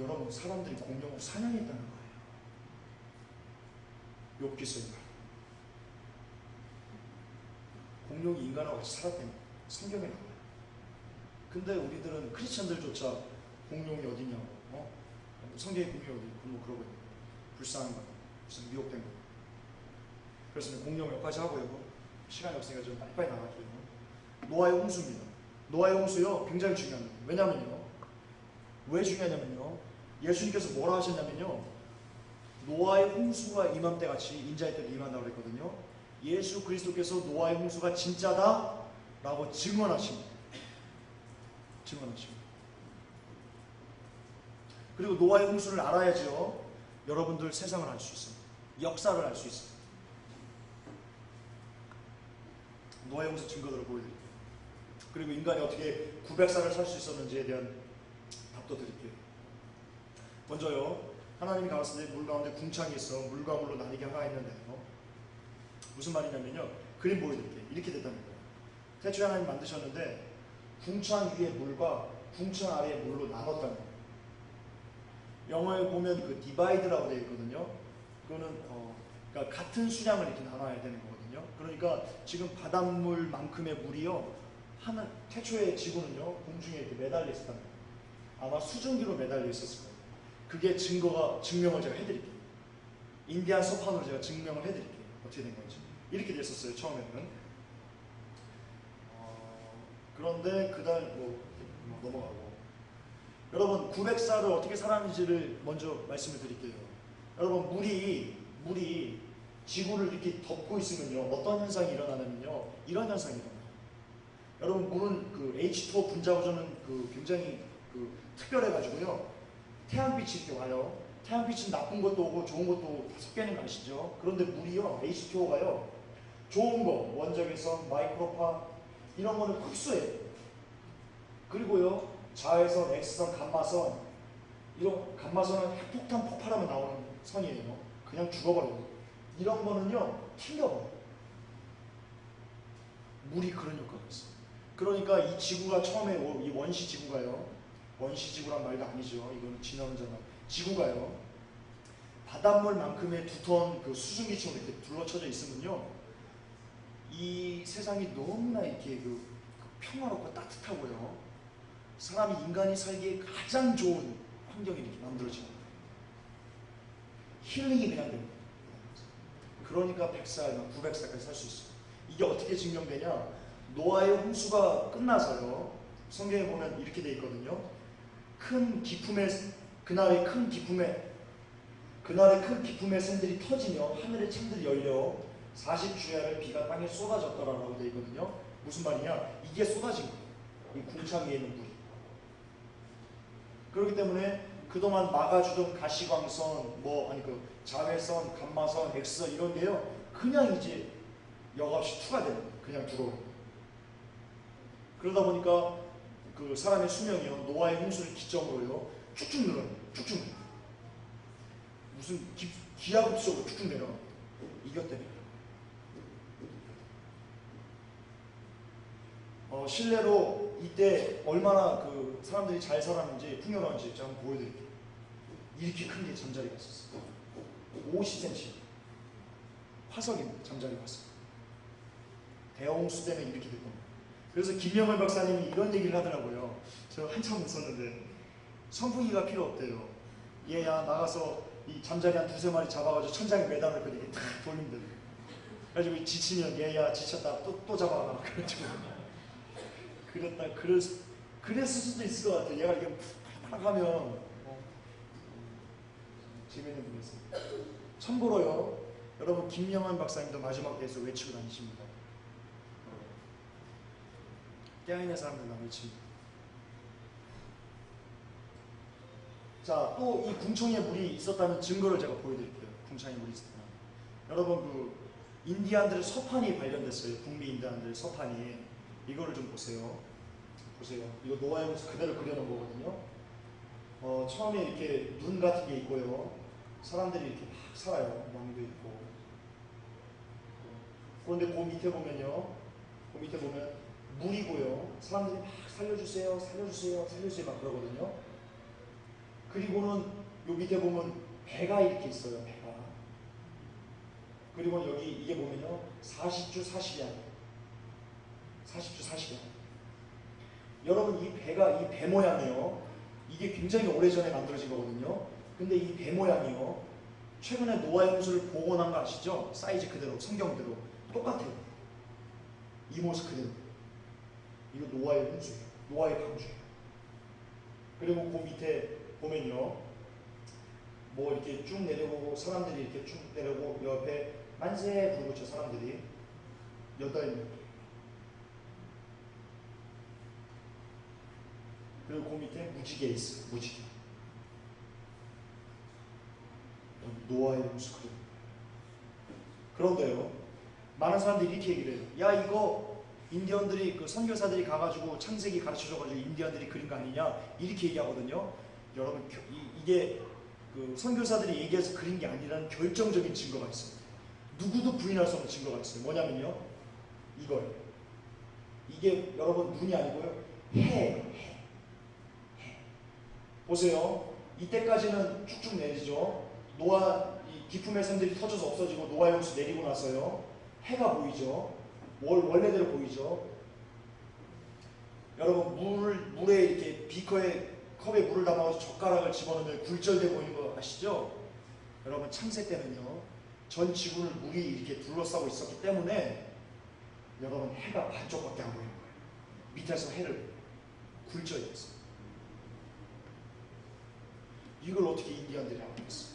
여러분 사람들이 공룡을 사냥했다는 거예요. 욥기서에 공룡이 인간하고 같이 살았다는 거예요. 성경에 나와요. 근데 우리들은 크리스천들조차 공룡이 어디냐고 성경에 공룡이 어디 있고 뭐 그러고 있는 불쌍한 거 무슨 미혹된 거. 그래서 공룡 여기까지 하고요. 시간이 없으니까 좀 빨리빨리 나갈게요. 노아의 홍수입니다. 노아의 홍수요 굉장히 중요합니다. 왜냐면요 왜 중요하냐면요 예수님께서 뭐라 하셨냐면요 노아의 홍수가 이맘때 같이 인자의 때도 임한다고 그랬거든요. 예수 그리스도께서 노아의 홍수가 진짜다 라고 증언하십니다. 그리고 노아의 홍수를 알아야죠 여러분들 세상을 알 수 있습니다. 역사를 알 수 있습니다. 노아의 홍수 증거들을 보여드릴게요. 그리고 인간이 어떻게 900살을 살 수 있었는지에 대한 답도 드릴게요. 먼저요 하나님이 가라사대 물 가운데 궁창이 있어 물과 물로 나뉘게 하라 했는데요 무슨 말이냐면요 그림 보여드릴게요. 이렇게 됐다는 거예요. 태초에 하나님 만드셨는데 궁창 위에 물과 궁창 아래에 물로 나눴다는 거예요. 영어에 보면 그 디바이드라고 되어 있거든요. 그거는 그러니까 같은 수량을 이렇게 나눠야 되는 거거든요. 그러니까 지금 바닷물만큼의 물이요 태초에 지구는요 공중에 이렇게 매달려 있었다는 거예요. 아마 수증기로 매달려 있었을 거예요. 그게 증명을 제가 해드릴게요. 인디안 서판으로 제가 증명을 해드릴게요. 어떻게 된 건지. 이렇게 됐었어요 처음에는. 그런데 그달 넘어가고 여러분 900살을 어떻게 살았는지를 먼저 말씀을 드릴게요. 여러분 물이 지구를 이렇게 덮고 있으면요 어떤 현상이 일어나냐면요 이런 현상이 일어나요. 여러분 물은 그 H2O 분자 구조는 그 굉장히 그 특별해가지고요 태양빛이 이렇게 와요. 태양빛은 나쁜 것도 오고 좋은 것도 오고 다 섞여있는 거 아시죠? 그런데 물이요 H2O가요 좋은 거 원적외선, 마이크로파 이런 거는 흡수해요. 그리고요 자외선, X선, 감마선 이런 감마선은 핵폭탄 폭발하면 나오는 선이에요. 그냥 죽어버려요. 이런 거는요 튕겨버려요. 물이 그런 효과가 있어요. 그러니까 이 지구가 처음에 이 원시 지구가요 원시 지구란 말도 아니죠. 이거는 진화론자만 지구가요 바닷물만큼의 두터운 그 수증기처럼 이렇게 둘러쳐져 있으면요 이 세상이 너무나 이렇게 그 평화롭고 따뜻하고요 사람이 인간이 살기에 가장 좋은 환경이 이렇게 만들어집니다. 힐링이 그냥 됩니다. 그러니까 100살, 900살까지 살 수 있어요. 이게 어떻게 증명되냐? 노아의 홍수가 끝나서요 성경에 보면 이렇게 돼 있거든요. 큰 기품의 샘들이 터지며 하늘의 창들이 열려 40주야를 비가 땅에 쏟아졌더라라고 되어 있거든요. 무슨 말이냐? 이게 쏟아진 거예요. 이 궁창 위에 있는 물이. 그렇기 때문에 그동안 막아주던 가시광선, 자외선, 감마선, X선 이런 게요, 그냥 이제 여과없이 투과되는 거예요. 그냥 들어오는 거예요. 그러다 보니까 그 사람의 수명이요, 노아의 홍수를 기점으로요, 쭉쭉 늘어요. 쭉쭉 늘어요. 무슨 기하급수적으로 쭉쭉 내려가요. 이겼대요. 실내로 이때 얼마나 그 사람들이 잘 살았는지, 풍요로운지 제가 한번 보여드릴게요. 이렇게 큰 게 잠자리가 있었어요. 50cm. 화석입니다. 잠자리 화석. 대홍수 때문에 이렇게 될 겁니다. 그래서 김영을 박사님이 이런 얘기를 하더라고요. 저 한참 웃었는데, 선풍기가 필요 없대요. 얘야 나가서 이 잠자리 한 두세 마리 잡아가지고 천장에 매달아놓고 이렇게 탁 돌린대요. 그래가지고 지치면 얘야 지쳤다 또 잡아가. 그랬을 수도 있을 것 같아요. 얘가 이렇게 팍 하면 재미있는 분이었어요. 참고로요, 여러분 김영환 박사님도 마지막 때에서 외치고 다니십니다. 깨어있는 사람들만 외칩니다. 자, 또 이 궁창에 물이 있었다는 증거를 제가 보여드릴게요. 궁창에 물이 있었다. 여러분 그 인디안들의 서판이 발견됐어요. 북미 인디안들의 서판이. 이거를 좀 보세요. 이거 노아의 모습 그대로 그려놓은 거거든요. 처음에 이렇게 눈 같은 게 있고요. 사람들이 이렇게 막 살아요. 왕도 있고. 그런데 그 밑에 보면요. 물이고요. 사람들이 막 살려주세요 막 그러거든요. 그리고는 요 밑에 보면 배가 이렇게 있어요. 배가. 그리고 여기 이게 보면요. 40주 40양. 여러분 이 배가, 이 배 모양이요. 이게 굉장히 오래전에 만들어진 거거든요. 근데 이 배 모양이요. 최근에 노아의 홍수를 복원한 거 아시죠? 사이즈 그대로, 성경대로. 똑같아요. 이 모습 그대로. 이거 노아의 홍수예요. 노아의 방주예요. 그리고 그 밑에 보면요. 이렇게 쭉 내려오고, 사람들이 이렇게 쭉 내려오고, 옆에 만세 부르고 저 사람들이 8명. 그리고 그 밑에 무지개 있어요. 무지개. 노아의 홍수. 그런데요, 많은 사람들이 이렇게 얘기를 해요. 야, 이거 인디언들이, 그 선교사들이 가가지고 창세기 가르쳐줘가지고 인디언들이 그린 거 아니냐, 이렇게 얘기하거든요. 여러분, 이게 그 선교사들이 얘기해서 그린 게 아니라는 결정적인 증거가 있어요. 누구도 부인할 수 없는 증거가 있어요. 뭐냐면요, 이거예요. 이게 여러분 눈이 아니고요, 해예요. 해. 보세요. 이때까지는 쭉쭉 내리죠. 노아, 이 기품의 샘들이 터져서 없어지고 노아의 홍수 내리고 나서요, 해가 보이죠. 원래대로 보이죠. 여러분 물에 이렇게 컵에 물을 담아서 젓가락을 집어넣으면 굴절돼 보이는 거 아시죠? 여러분 창세 때는요, 전 지구를 물이 이렇게 둘러싸고 있었기 때문에 여러분 해가 반쪽밖에 안 보이는 거예요. 밑에서 해를 굴절이 됐어요. 이걸 어떻게 인디언들이 알았겠어요?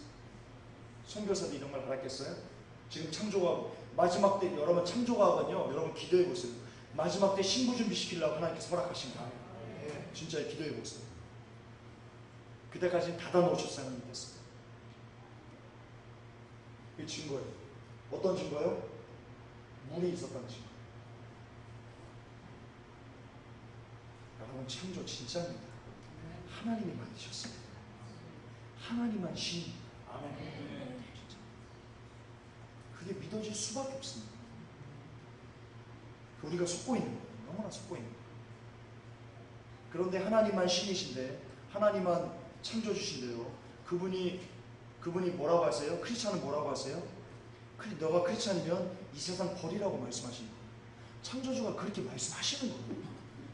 선교사들이 이런 걸 알았겠어요? 지금 창조과학 마지막 때, 여러분 창조과학은요, 여러분 기도해 보세요. 마지막 때 신부 준비 시키려고 하나님께서 허락하신 거예요. 진짜 기도해 보세요. 그때까지는 닫아 놓으셨어야 하는 믿었어요. 그 증거예요. 어떤 증거요? 물이 있었다는 증거. 여러분 창조 진짜입니다. 하나님이 만드셨습니다. 하나님만 신. 아멘. 진짜. 그게 믿어질 수밖에 없습니다. 우리가 속고 있는 거예요. 너무나 속고 있는 거예요. 그런데 하나님만 신이신데, 하나님만 창조주신데요, 그분이 뭐라고 하세요? 크리스찬은 뭐라고 하세요? 너가 크리스찬이면 이 세상 버리라고 말씀하시는 거예요. 창조주가 그렇게 말씀하시는 거예요.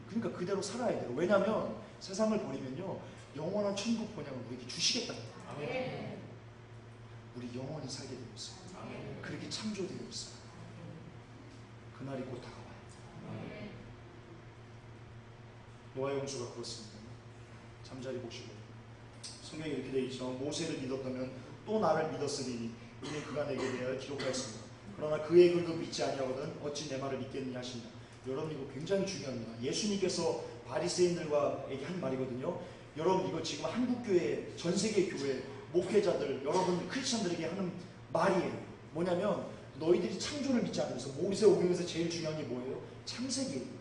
그러니까 그대로 살아야 돼요. 왜냐하면 세상을 버리면요, 영원한 천국 번영을 우리에게 주시겠다는 거예요. 우리 영원히 살게 되어 있어요. 그렇게 창조되어 있어요. 그날이 곧 다가와요. 노아의 홍수가 그렇습니다. 잠자리 보시고. 성경에 이렇게 되어 있죠. 모세를 믿었다면 또 나를 믿었으리니 이는 그가 내게 대하여 기록하였습니다. 그러나 그의 글도 믿지 아니하거든 어찌 내 말을 믿겠느냐 하신다. 여러분 이거 굉장히 중요합니다. 예수님께서 바리새인들과에게 한 말이거든요. 여러분 이거 지금 한국교회, 전세계 교회, 목회자들, 여러분 크리스천들에게 하는 말이에요. 뭐냐면 너희들이 창조를 믿지 않으면서 모세오경에서 제일 중요한 게 뭐예요? 창세기예요.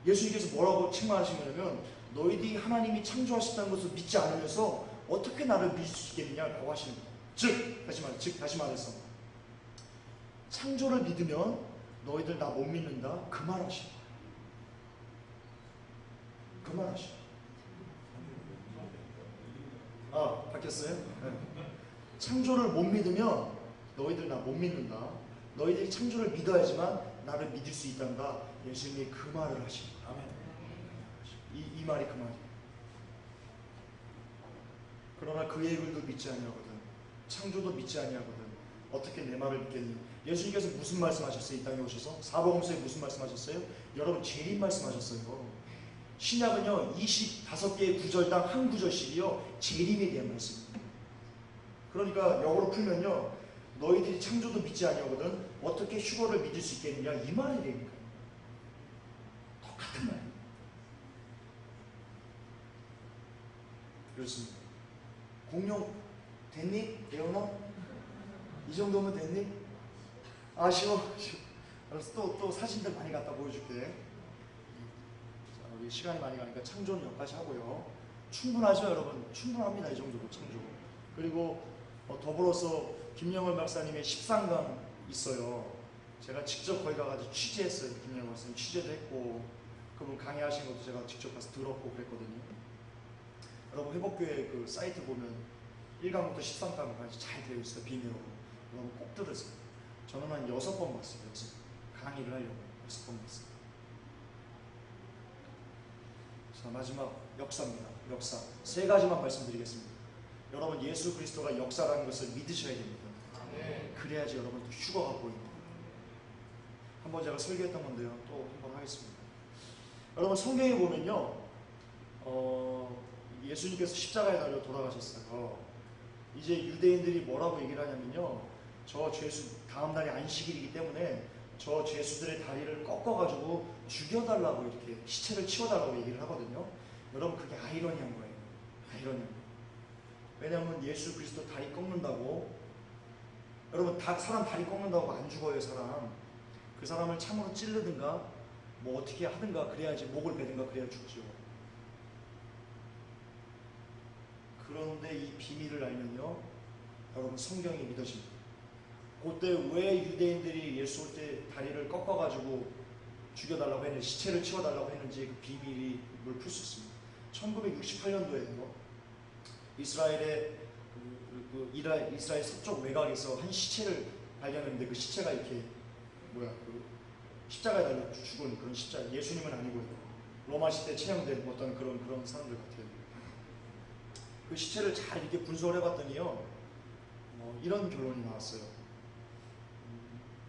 예수님께서 뭐라고 책망하신 거냐면 너희들이 하나님이 창조하셨다는 것을 믿지 않으면서 어떻게 나를 믿을 수 있겠느냐라고 하시는 거예요. 다시 말해서 창조를 믿으면 너희들 나 못 믿는다 그 말 하시는 거예요. 그 말 하시는 거예요. 바뀌었어요? 네. 창조를 못 믿으면 너희들 나 못 믿는다. 너희들이 창조를 믿어야지만 나를 믿을 수 있단다. 예수님이 그 말을 하시는 거예요. 아멘. 이 말이 그 말이에요. 그러나 그의 글도 믿지 아니하거든. 창조도 믿지 아니하거든. 어떻게 내 말을 믿겠니? 예수님께서 무슨 말씀하셨어요? 이 땅에 오셔서 사복음서에 무슨 말씀하셨어요? 여러분 재림 말씀하셨어요. 신약은요 25개의 구절당 한 구절씩이요 재림에 대한 말씀입니다. 그러니까 역으로 풀면요 너희들이 창조도 믿지 아니하거든 어떻게 휴거를 믿을 수 있겠느냐 이 말이 되니까 똑같은 말이에요. 그렇습니다. 공룡 됐니? 예언아? 이 정도면 됐니? 쉬워. 알았어. 또 사진들 많이 갖다 보여줄게. 자, 우리 시간이 많이 가니까 창조는 여기까지 하고요. 충분하죠, 여러분? 충분합니다. 이 정도로 창조. 그리고 더불어서 김영월 박사님의 13강 있어요. 제가 직접 거기 가가지고 취재했어요. 김영월 박사님 취재도 했고 그분 강의하신 것도 제가 직접 가서 들었고 그랬거든요. 여러분 회복교회 그 사이트 보면 1강부터 13강까지 잘 되어 있어요. 비밀로. 여러분 꼭 들으세요. 저는 한 6번 봤어요. 6번. 강의를 하려고 6번 봤어요. 자, 마지막 역사입니다. 역사. 3가지만 말씀드리겠습니다. 여러분 예수 그리스도가 역사라는 것을 믿으셔야 됩니다. 그래야지 여러분 또 휴거가 보입니다. 한번 제가 설교했던 건데요. 또 한번 하겠습니다. 여러분 성경에 보면요. 예수님께서 십자가에 달려 돌아가셨어요. 이제 유대인들이 뭐라고 얘기를 하냐면요. 저 죄수 다음 날이 안식일이기 때문에 저 죄수들의 다리를 꺾어가지고 죽여달라고 이렇게 시체를 치워달라고 얘기를 하거든요. 여러분 그게 아이러니한 거예요. 아이러니한 거예요. 왜냐하면 예수 그리스도 다리 꺾는다고 여러분 사람 다리 꺾는다고 안 죽어요. 사람 그 사람을 참으로 찌르든가 뭐 어떻게 하든가 그래야지 목을 베든가 그래야 죽죠. 그런데 이 비밀을 알면요 여러분 성경이 믿어집니다. 그때 왜 유대인들이 예수 올 때 다리를 꺾어가지고 죽여달라고 했는지 시체를 치워달라고 했는지 그 비밀을 풀 수 있습니다. 1968년도에요 이스라엘의 이스라엘 서쪽 외곽에서 한 시체를 발견했는데 그 시체가 이렇게 십자가에 달려 죽은 그런 십자가. 예수님은 아니고요. 로마 시대 체형된 어떤 그런 사람들 같아요. 그 시체를 잘 이렇게 분석을 해봤더니요 이런 결론이 나왔어요.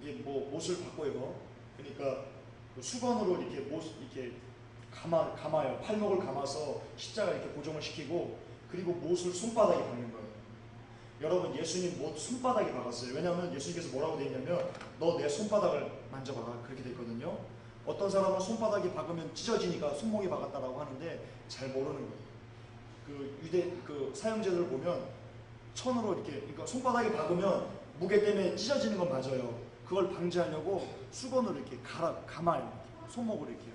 이게 못을 바꿔요. 그러니까 그 수건으로 이렇게 감아요. 팔목을 감아서 십자가 이렇게 고정을 시키고 그리고 못을 손바닥에 박는 거예요. 여러분 예수님 못 손바닥에 박았어요. 왜냐하면 예수님께서 뭐라고 되어 있냐면 너 내 손바닥을 만져봐라 그렇게 되어 있거든요. 어떤 사람은 손바닥에 박으면 찢어지니까 손목에 박았다라고 하는데 잘 모르는 거예요. 그 사형제들을 보면 천으로 이렇게 그러니까 손바닥에 박으면 무게 때문에 찢어지는 건 맞아요. 그걸 방지하려고 수건으로 이렇게 감아요. 손목을 이렇게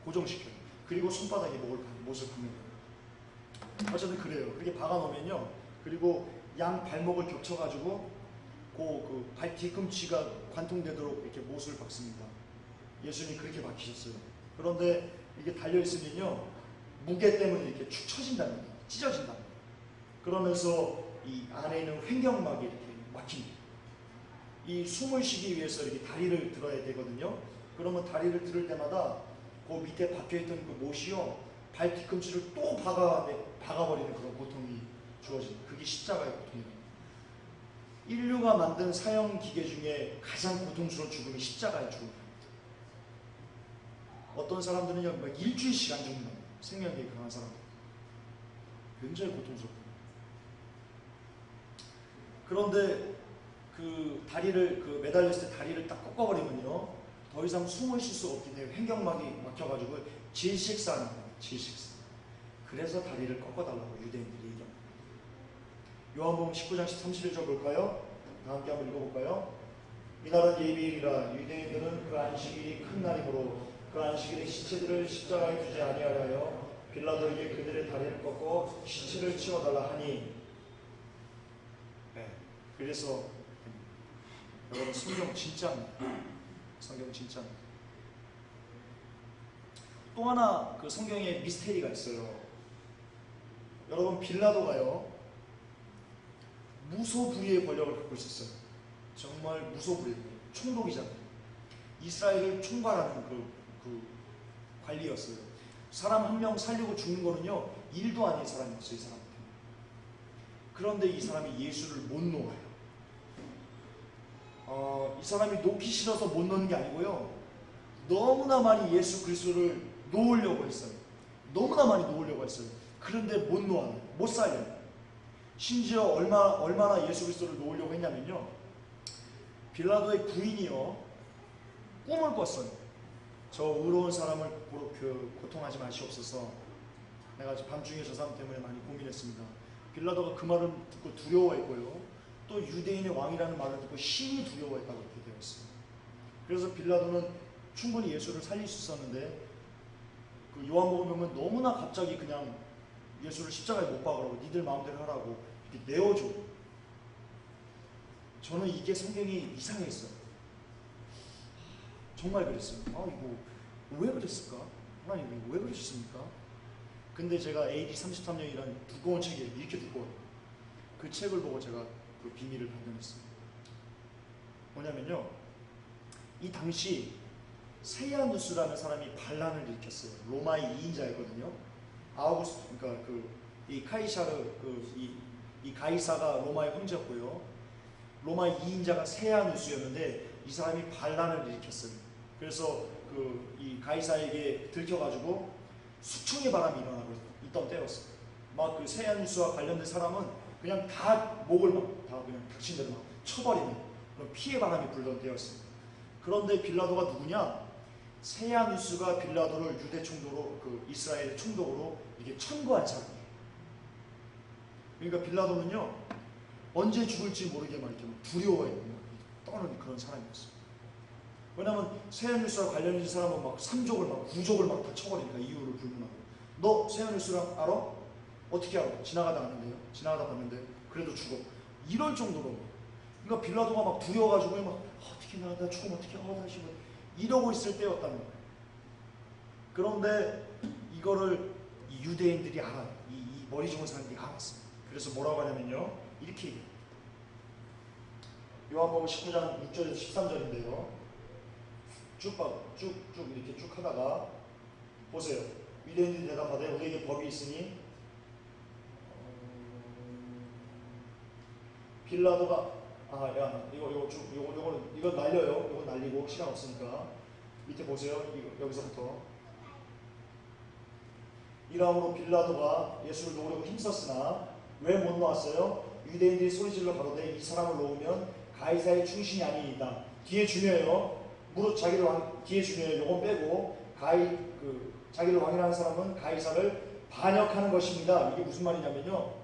고정시켜요. 그리고 손바닥에 못을 박는 거예요. 어쨌든 그래요. 그렇게 박아놓으면요. 그리고 양 발목을 겹쳐가지고 그 발 뒤꿈치가 관통되도록 이렇게 못을 박습니다. 예수님이 그렇게 박히셨어요. 그런데 이게 달려있으면요. 무게 때문에 이렇게 축 처진답니다. 찢어진답니다. 그러면서 이 안에 있는 횡격막이 이렇게 막힙니다. 이 숨을 쉬기 위해서 이렇게 다리를 들어야 되거든요. 그러면 다리를 들을 때마다 그 밑에 박혀있던 그 못이요. 발 뒤꿈치를 또 박아버리는 그런 고통이 주어집니다. 그게 십자가의 고통입니다. 인류가 만든 사형 기계 중에 가장 고통스러운 죽음이 십자가의 죽음입니다. 어떤 사람들은요, 막 일주일 시간 죽는답니다. 생명력이 강한 사람. 굉장히 고통스럽고. 그런데 그 다리를 매달렸을 때 다리를 딱 꺾어버리면요, 더 이상 숨을 쉴 수가 없기 때문에 횡격막이 막혀가지고 질식사하는 거예요. 질식사. 그래서 다리를 꺾어달라고 유대인들이 얘기합니다. 요한복음 19장 31절 볼까요? 다 함께 한번 읽어볼까요? 이날은 예비일이라 유대인들은 그 안식일이 큰 날이므로 그 안식일에 시체들을 십자가에 두지 아니하여 빌라도에게 그들의 다리를 꺾어 시체를 치워달라 하니. 네. 그래서 여러분, 성경 진짜입니다. 성경 진짜입니다. 또 하나 그 성경에 미스테리가 있어요. 여러분, 빌라도가요 무소불위의 권력을 갖고 있었어요. 정말 무소불위, 총독이잖아요. 이스라엘을 총괄하는 그 관리였어요. 사람 한 명 살리고 죽는 거는요 일도 아닌 사람이었어요, 이 사람한테. 그런데 이 사람이 예수를 못 놓아요. 이 사람이 놓기 싫어서 못 놓는 게 아니고요, 너무나 많이 예수 그리스도를 놓으려고 했어요. 너무나 많이 놓으려고 했어요. 그런데 못 놓아요. 못 살려요. 심지어 얼마나 예수 그리스도를 놓으려고 했냐면요, 빌라도의 부인이요 꿈을 꿨어요. 저 의로운 사람을 보러 고통하지 마시옵소서. 내가 밤중에 저 사람 때문에 많이 고민했습니다. 빌라도가 그 말을 듣고 두려워했고요, 또 유대인의 왕이라는 말을 듣고 심히 두려워했다고 이렇게 되어 있습니다. 그래서 빌라도는 충분히 예수를 살릴 수 있었는데, 그 요한복음 보면 너무나 갑자기 그냥 예수를 십자가에 못 박으라고, 니들 마음대로 하라고 이렇게 내어줘. 저는 이게 성경이 이상했어요. 정말 그랬어요. 이거 왜 그랬을까? 하나님 왜 그러셨습니까? 근데 제가 AD 33년이라는 두꺼운 책에 이렇게 두꺼워요. 그 책을 보고 제가 그 비밀을 발견했습니다. 뭐냐면요, 이 당시 세야누스라는 사람이 반란을 일으켰어요. 로마의 2인자였거든요. 아우구스트, 그러니까 이 카이사르, 이 가이사가 로마의 황제였고요. 로마의 2인자가 세야누스였는데 이 사람이 반란을 일으켰어요. 그래서 이 가이사에게 들켜가지고 수청의 바람이 일어나고 있던 때였어요. 막 그 세야누스와 관련된 사람은 그냥 다 목을 다 그냥 닥친 대로 막 쳐버리는 그런 피해 바람이 불던 때였습니다. 그런데 빌라도가 누구냐? 세야누스가 빌라도를 유대 총독으로, 이스라엘 총독으로 이렇게 천거한 사람이에요. 그러니까 빌라도는요 언제 죽을지 모르게 막 이렇게 두려워했고 떠는 그런 사람이었어요. 왜냐하면 세야누스와 관련된 사람은 막 3족을 막 9족을 막 다 쳐버리니까, 이유를 불문하고. 너 세야누스랑 알아? 어떻게 알아? 지나가다 아는데요. 지나가다 봤는데 그래도 죽어. 이럴 정도로. 그러니까 빌라도가 막 두려워가지고 막 어떻게 나 죽으면 어떻게 다시 이러고 있을 때였다는 거예요. 그런데 이거를 이 유대인들이 알아요. 이 머리 좋은 사람들이 알았어요. 그래서 뭐라고 하냐면요, 이렇게 얘기해요. 요한복음 19장 6절에서 13절인데요. 쭉 이렇게 쭉 하다가 보세요. 유대인들이 대답하되 우리에게 법이 있으니 빌라도가 이거 날려요. 이거 날리고 시간 없으니까 밑에 보세요. 여기서부터 이러므로 빌라도가 예수를 놓으려고 힘썼으나 왜 못 놓았어요? 유대인들이 소리질러 가로되 이 사람을 놓으면 가이사의 충신이 아니이다. 뒤에 중요해요. 무릇 자기를 뒤에 중요해요. 요건 빼고 자기를 왕이라는 사람은 가이사를 반역하는 것입니다. 이게 무슨 말이냐면요,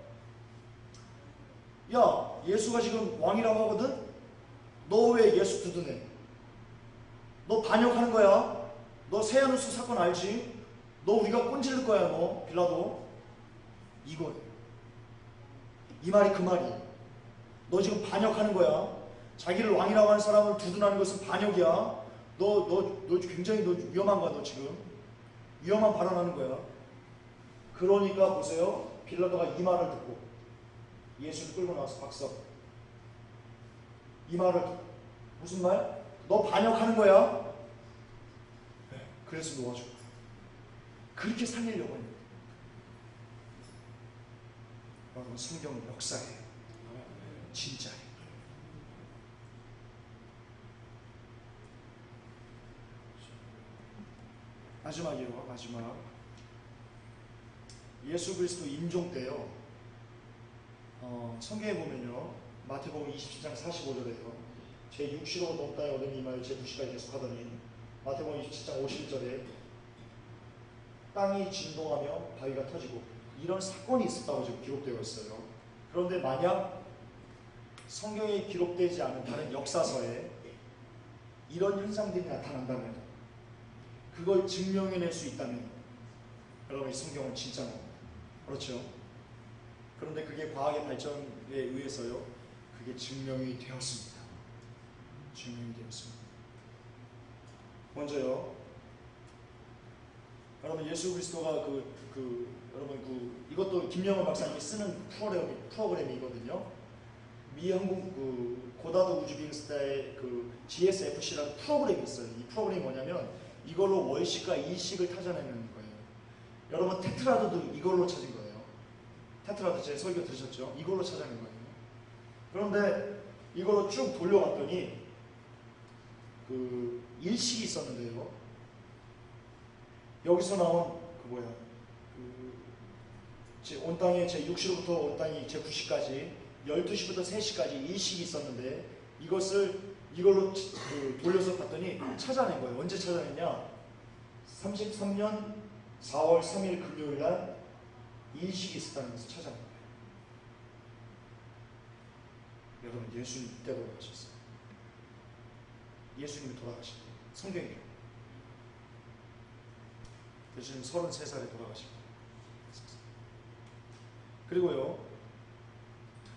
야, 예수가 지금 왕이라고 하거든? 너 왜 예수 두드네? 너 반역하는 거야. 너 세야누스 사건 알지? 너 우리가 꼰질릴 거야, 너 빌라도. 이거예요. 이 말이 그 말이에요. 너 지금 반역하는 거야. 자기를 왕이라고 하는 사람을 두둔하는 것은 반역이야. 너 굉장히 위험한 거야. 너 지금 위험한 발언하는 거야. 그러니까 보세요, 빌라도가 이 말을 듣고 예수를 끌고 나와서 박사. 이 말을 듣고 무슨 말? 너 반역하는 거야. 네, 그래서 놓아줘. 그렇게 살리려고 했는데. 여러분, 성경은 역사예요. 진짜예요. 마지막이에요. 마지막. 예수 그리스도 임종 때요. 성경에 보면요. 마태복음 27장 45절에요. 제 육시로 온 땅에 얻은 이마에 제 부시가 계속하더니 마태복음 27장 51절에 땅이 진동하며 바위가 터지고 이런 사건이 있었다고 지금 기록되어 있어요. 그런데 만약 성경에 기록되지 않은 다른 역사서에 이런 현상들이 나타난다면, 그걸 증명해낼 수 있다면 여러분 이 성경은 진짜인 겁니다. 그렇죠? 그런데 그게 과학의 발전에 의해서요, 그게 증명이 되었습니다. 증명이 되었습니다. 먼저요, 여러분 예수 그리스도가 여러분 이것도 김영원 박사님이 쓰는 프로그램이거든요. 미 한국 고다드 우주 비행스타의 GSFC라는 프로그램이 있어요. 이 프로그램이 뭐냐면 이걸로 월식과 일식을 찾아내는 거예요. 여러분 테트라도도 이걸로 찾은 거예요. 테트라도 제 설교 들으셨죠? 이걸로 찾아낸 거예요. 그런데 이걸로 쭉 돌려봤더니 일식이 있었는데요. 여기서 나온 온 땅에 제 6시로부터 온 땅이 제 9시까지 12시부터 3시까지 일식이 있었는데 이걸로 돌려서 봤더니 찾아낸 거예요. 언제 찾아냈냐? 33년 4월 3일 금요일 날 일식이 있었다는 것을 찾아낸 거예요. 여러분 예수님 이때 돌아가셨어요. 예수님이 돌아가신 거예요. 성경이에요. 예수님 33살에 돌아가신 거예요. 그리고요,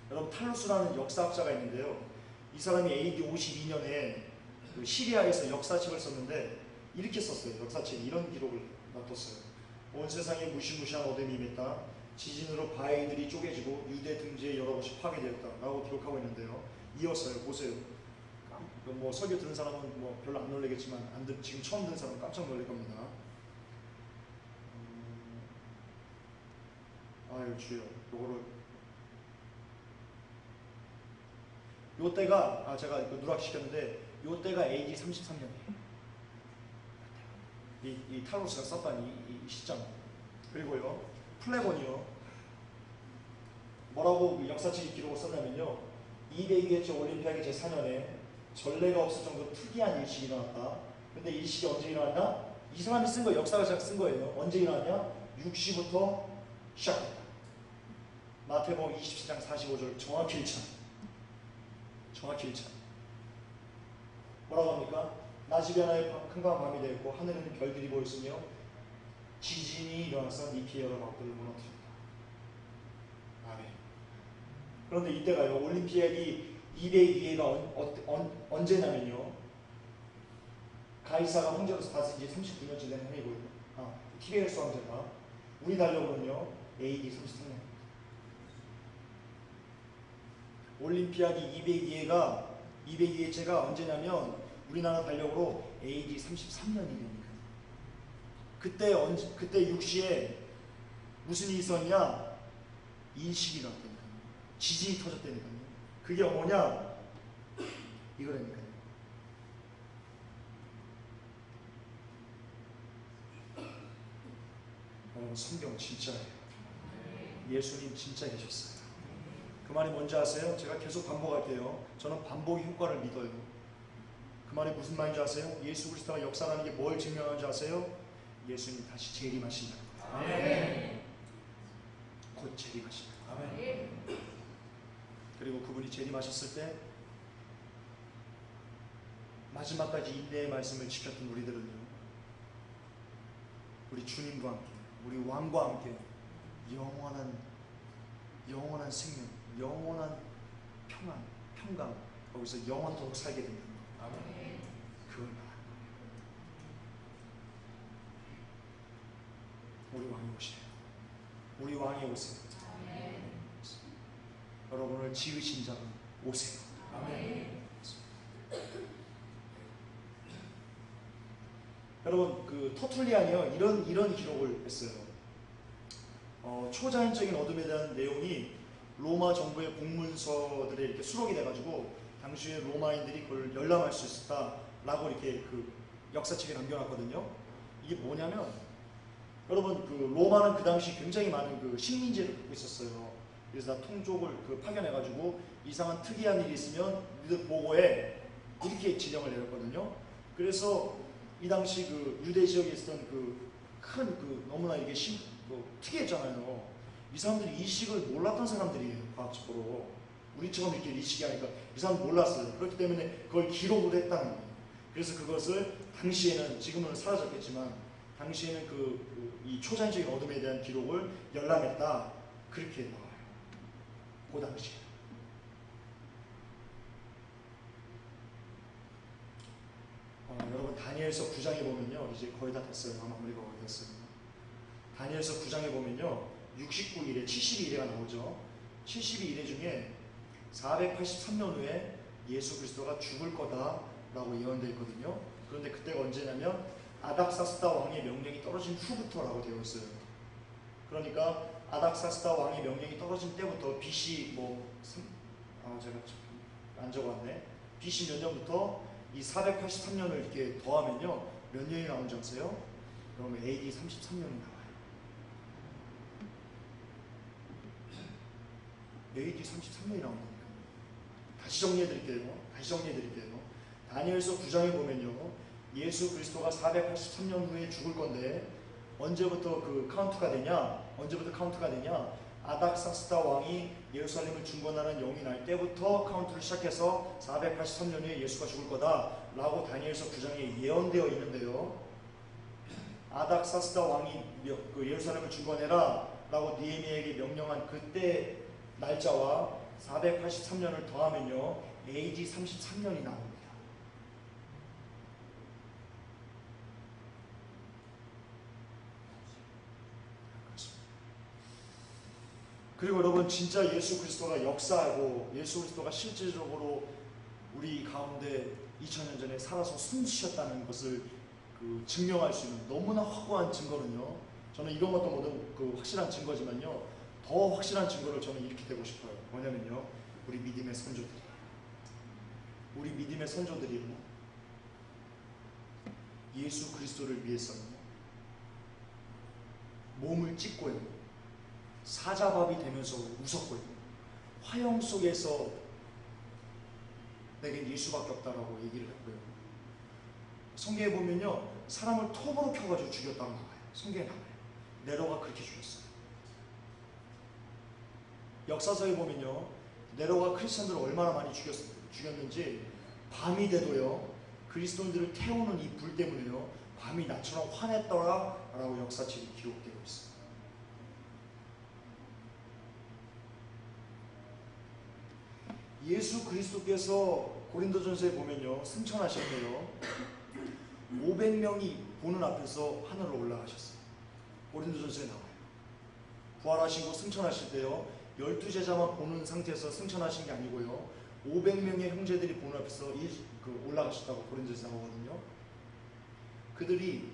여러분 탈루스라는 역사학자가 있는데요. 이 사람이 AD 52년에 시리아에서 역사책을 썼는데 이렇게 썼어요. 역사책에 이런 기록을 놔뒀어요. 온 세상에 무시무시한 어둠이 임했다. 지진으로 바위들이 쪼개지고 유대 등지에 여러 곳이 파괴되었다 라고 기록하고 있는데요. 이어서요. 보세요. 설교 듣는 사람은 별로 안 놀라겠지만 지금 처음 듣는 사람은 깜짝 놀랄 겁니다. 아유 주여, 요 때가 제가 누락시켰는데 요 때가 AD 33년이에요. 이 탈로스가 썼던 이 시점. 그리고요 플레본이요 뭐라고 역사책의 기록을 썼냐면요, 202회째 올림피아기 제4년에 전례가 없을 정도로 특이한 일식이 일어났다. 근데 일식이 언제 일어났나? 이 사람이 쓴 거, 역사가 쓴 거예요. 언제 일어났냐? 6시부터 시작했다. 마태복음 27장 45절 정확히 1차. 정확히 1차. 뭐라고 합니까? 낮이 변하여 큰밤 밤이 되었고 하늘에는 별들이 보였으며 지진이 일어나서 니피의 여러 막들을 무너뜨렸다. 아멘. 그런데 이때가요, 올림피아드 202회가 언제냐면요, 가이사가 황제로서 다스린 지 39년째 된 해이고요. 티베리우스 황제가 우리 달력으로는요 AD 33년. 올림피아드 202회째가 언제냐면 우리나라 달력으로 AD 33년이니까. 그때 6시에 무슨 일이 있었냐? 일식이 일어났다니까요. 지진이 터졌다니까요. 그게 뭐냐? 이거라니까요. 성경 진짜예요. 예수님 진짜 계셨어요. 그 말이 뭔지 아세요? 제가 계속 반복할게요. 저는 반복의 효과를 믿어요. 그 말이 무슨 말인지 아세요? 예수 그리스도가 역사라는 게 뭘 증명하는지 아세요? 예수님 다시 재림하신다는 거예요. 아멘. 곧 재림하신다. 아멘. 그리고 그분이 재림하셨을 때 마지막까지 인내의 말씀을 지켰던 우리들은요, 우리 주님과 함께, 우리 왕과 함께 영원한 생명, 영원한 평강, 거기서 영원토록 살게 된다는 거. 아멘. 그걸 말하는 거예요. 우리 왕이 오시네요. 우리 왕이 오세요. 아멘. 여러분을 지으신 자는 오세요. 아멘. 여러분 터툴리안이요 이런 기록을 했어요. 초자연적인 어둠에 대한 내용이 로마 정부의 공문서들에 이렇게 수록이 돼가지고 당시에 로마인들이 그걸 열람할 수 있었다라고 이렇게 역사책에 남겨놨거든요. 이게 뭐냐면 여러분 그 로마는 그 당시 굉장히 많은 그 식민지를 갖고 있었어요. 그래서 다 통족을 그 파견해가지고 이상한 특이한 일이 있으면 니들 보고해 이렇게 지령을 내렸거든요. 그래서 이 당시 그 유대 지역에 있었던 그 큰 그 너무나 이게 특이했잖아요. 이 사람들이 이식을 몰랐던 사람들이에요. 과학적으로 우리처럼 이렇게 이식이 하니까 이 사람 몰랐어요. 그렇기 때문에 그걸 기록을 했다는 거예요. 그래서 그것을 당시에는 지금은 사라졌겠지만 당시에는 이 초자연적인 어둠에 대한 기록을 열람했다 그렇게 나와요. 그 당시에. 여러분 다니엘서 9장에 보면요 이제 거의 다 됐어요. 마무리가 거의 됐어요. 다니엘서 9장에 보면요 69일에 72일에가 나오죠. 72일에 중에 483년 후에 예수 그리스도가 죽을 거다라고 예언되어 있거든요. 그런데 그때가 언제냐면 아닥사스다 왕의 명령이 떨어진 후부터라고 되어 있어요. 그러니까 아닥사스다 왕의 명령이 떨어진 때부터 BC 제가 안 적어왔네. BC 몇 년부터 이 483년을 이렇게 더하면요 몇 년이 나오는지 아세요? 그러면 AD 33년이 나와요. AD 33년이 나온다니까. 다시 정리해드릴게요. 다니엘서 9장에 보면요 예수 그리스도가 483년 후에 죽을 건데 언제부터 카운트가 되냐? 아닥사스다 왕이 예루살렘을 중건하는 영이 날 때부터 카운트를 시작해서 483년 후에 예수가 죽을 거다라고 다니엘서 9장에 예언되어 있는데요. 아닥사스다 왕이 예루살렘을 중건해라 라고 느헤미야에게 명령한 그때 날짜와 483년을 더하면요 AD 33년이 나옵니다. 그리고 여러분 진짜 예수 그리스도가 역사하고 예수 그리스도가 실질적으로 우리 가운데 2000년 전에 살아서 숨쉬셨다는 것을 증명할 수 있는 너무나 확고한 증거는요. 저는 이런 것도 모두 확실한 증거지만요. 더 확실한 증거를 저는 이렇게 되고 싶어요. 뭐냐면요. 우리 믿음의 선조들이 예수 그리스도를 위해서는 몸을 찢고요. 사자밥이 되면서 웃었고요. 화형 속에서 내겐 예수밖에 없다라고 얘기를 했고요. 성경에 보면요. 사람을 톱으로 켜가지고 죽였다고 나와요. 성경에 나와요. 네로가 그렇게 죽였어요. 역사서에 보면요. 네로가 크리스천들을 얼마나 많이 죽였는지 밤이 돼도요. 그리스도인들을 태우는 이 불 때문에요. 밤이 나처럼 환했더라라고 역사책이 기록되어 있어요. 예수 그리스도께서 고린도전서에 보면요. 승천하실 때요. 500명이 보는 앞에서 하늘로 올라가셨어요. 고린도전서에 나와요. 부활하시고 승천하실 때요. 12제자만 보는 상태에서 승천하신 게 아니고요. 500명의 형제들이 보는 앞에서 올라가셨다고 고린도전서에 나오거든요. 그들이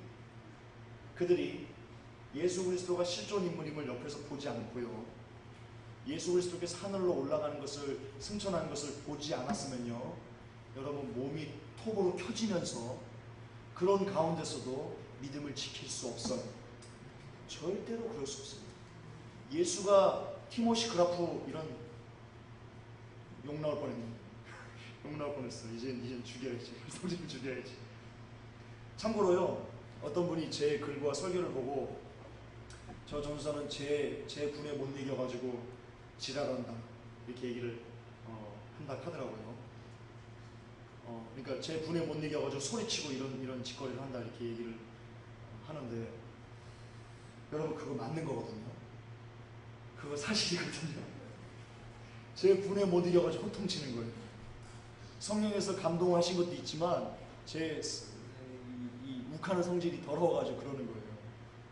예수 그리스도가 실존 인물임을 옆에서 보지 않고요. 예수 그리스도께서 하늘로 올라가는 것을 승천하는 것을 보지 않았으면요. 여러분 몸이 톱으로 켜지면서 그런 가운데서도 믿음을 지킬 수 없어요. 절대로 그럴 수 없습니다. 예수가 티모시 그라프 이런 욕 나올 뻔했어. 이제 죽여야지. 성질 죽여야지. 참고로요. 어떤 분이 제 글과 설교를 보고 저 전사는 제 군에 못 이겨가지고 지랄한다 이렇게 얘기를 한다 하더라고요. 그러니까 제 분에 못 이겨가지고 소리치고 이런 짓거리를 한다 이렇게 얘기를 하는데 여러분 그거 맞는 거거든요. 그거 사실이거든요. 제 분에 못 이겨가지고 호통치는 거예요. 성령에서 감동하신 것도 있지만 제 이 욱하는 성질이 더러워가지고 그러는 거예요.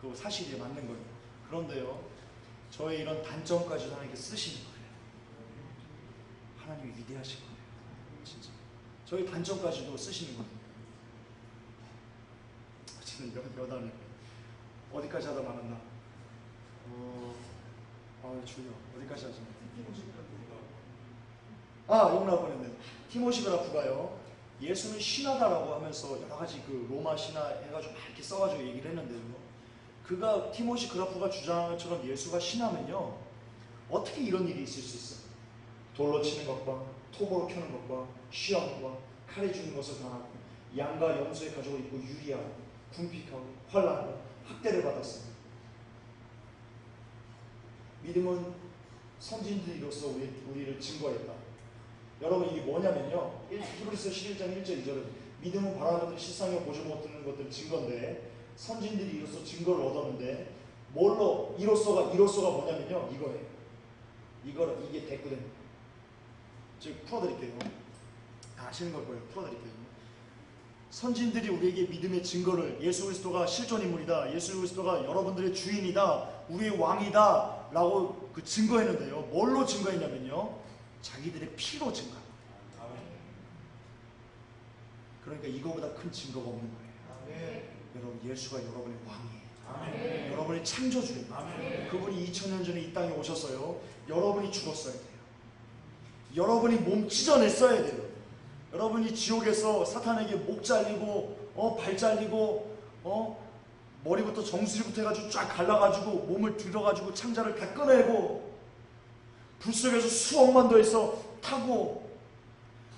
그거 사실이 맞는 거예요. 그런데요. 저의 이런 단점까지도 하나님께 쓰시는 거예요. 하나님이 위대하신 거예요. 진짜. 저희 단점까지도 쓰시는 거예요. 어쨌든 여담이 어디까지 하다 말았나? 주여 어디까지 하지? 욕 나올 뻔했네. 티모시 그라프가요. 예수는 신하다라고 하면서 여러 가지 로마 신화 해가지고 막 이렇게 써가지고 얘기를 했는데요. 그가 티모시 그라프가 주장한 것처럼 예수가 신하면요, 어떻게 이런 일이 있을 수 있어요? 돌로 치는 것과 톱으로 켜는 것과 시험과 칼에 죽는 것을 당하고 양과 염소의 가죽을 입고 유리하고 궁핍하고 환난하고 학대를 받았어요. 믿음은 선진들이로서 우리를 증거했다. 여러분, 이게 뭐냐면요, 히브리서 11장 1절 2절은 믿음은 바라는 것들 실상에 보지 못하는 것들 증거인데, 선진들이 이로써 증거를 얻었는데, 이로써가 뭐냐면요, 이거예요. 이게 대꾸됩니다. 즉 풀어드릴게요. 다 아시는 걸 거예요. 풀어드릴게요. 선진들이 우리에게 믿음의 증거를, 예수 그리스도가 실존 인물이다, 예수 그리스도가 여러분들의 주인이다, 우리의 왕이다 라고 그 증거했는데요, 뭘로 증거했냐면요, 자기들의 피로 증거합니다. 그러니까 이거보다 큰 증거가 없는 거예요. 여러분, 예수가 여러분의 왕이에요. 여러분의 창조주예요. 그분이 2000년 전에 이 땅에 오셨어요. 여러분이 죽었어야 돼요. 여러분이 몸 찢어냈어야 돼요. 여러분이 지옥에서 사탄에게 목 잘리고 발 잘리고 머리부터 정수리부터 해가지고 쫙 갈라가지고 몸을 들어가지고 창자를 다 꺼내고 불속에서 수억만 더해서 타고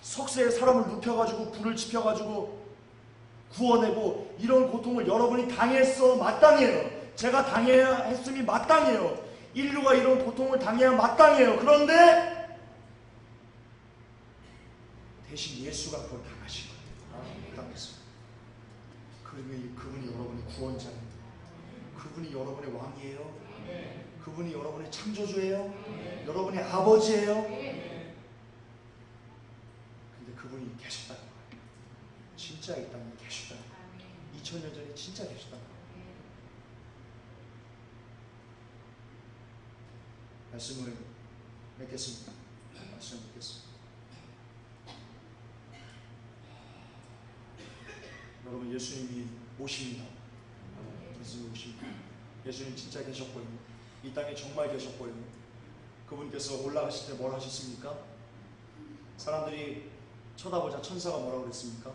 석쇠에 사람을 눕혀가지고 불을 지펴가지고 구워내고, 이런 고통을 여러분이 당했어 마땅해요. 제가 당해야 했음이 마땅해요. 인류가 이런 고통을 당해야 마땅해요. 그런데 대신 예수가 그걸 당하신 거예요. 당했어요. 그분이 여러분의 구원자입니다. 그분이 여러분의 왕이에요. 그분이 여러분의 창조주예요. 여러분의 아버지예요. 근데 그분이 계셨다는 거예요. 진짜 이 땅에 계셨다는 거예요. 2000년 전에 진짜 계셨다는 거예요. 말씀을 맺겠습니다. 말씀을 맺겠습니다. 여러분, 예수님이 오십니다. 예수님이 오십니다. 예수님 진짜 계셨고요. 이 땅에 정말 계셨고요. 그분께서 올라가실 때 뭘 하셨습니까? 사람들이 쳐다보자 천사가 뭐라고 그랬습니까?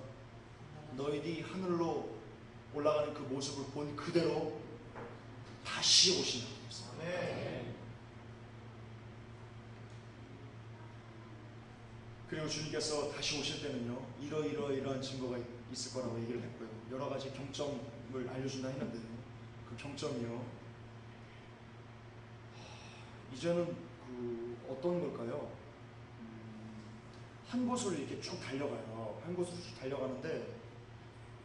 너희들이 하늘로 올라가는 그 모습을 본 그대로 다시 오신다고 했어요. 그리고 주님께서 다시 오실 때는요, 이러이러한 증거가 있을 거라고 얘기를 했고요. 여러 가지 경점을 알려준다 했는데요, 그 경점이요, 이제는 어떤 걸까요? 한 곳을 이렇게 쭉 달려가요. 한 곳으로 쭉 달려가는데,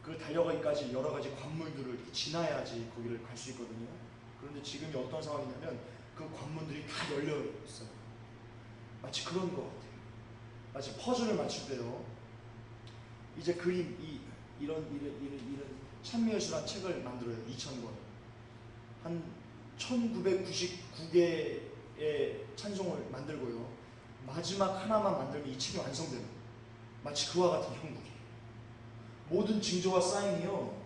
그 달려가기까지 여러 가지 관문들을 이렇게 지나야지 거기를 갈 수 있거든요. 그런데 지금이 어떤 상황이냐면 그 관문들이 다 열려 있어요. 마치 그런 것 같아요. 마치 퍼즐을 맞출 때요, 이제 그림, 이런 찬미예수란 책을 만들어요. 2000권. 한 1999개의 찬송을 만들고요, 마지막 하나만 만들면 이 책이 완성돼요. 마치 그와 같은 형국이. 모든 징조와 사인이요,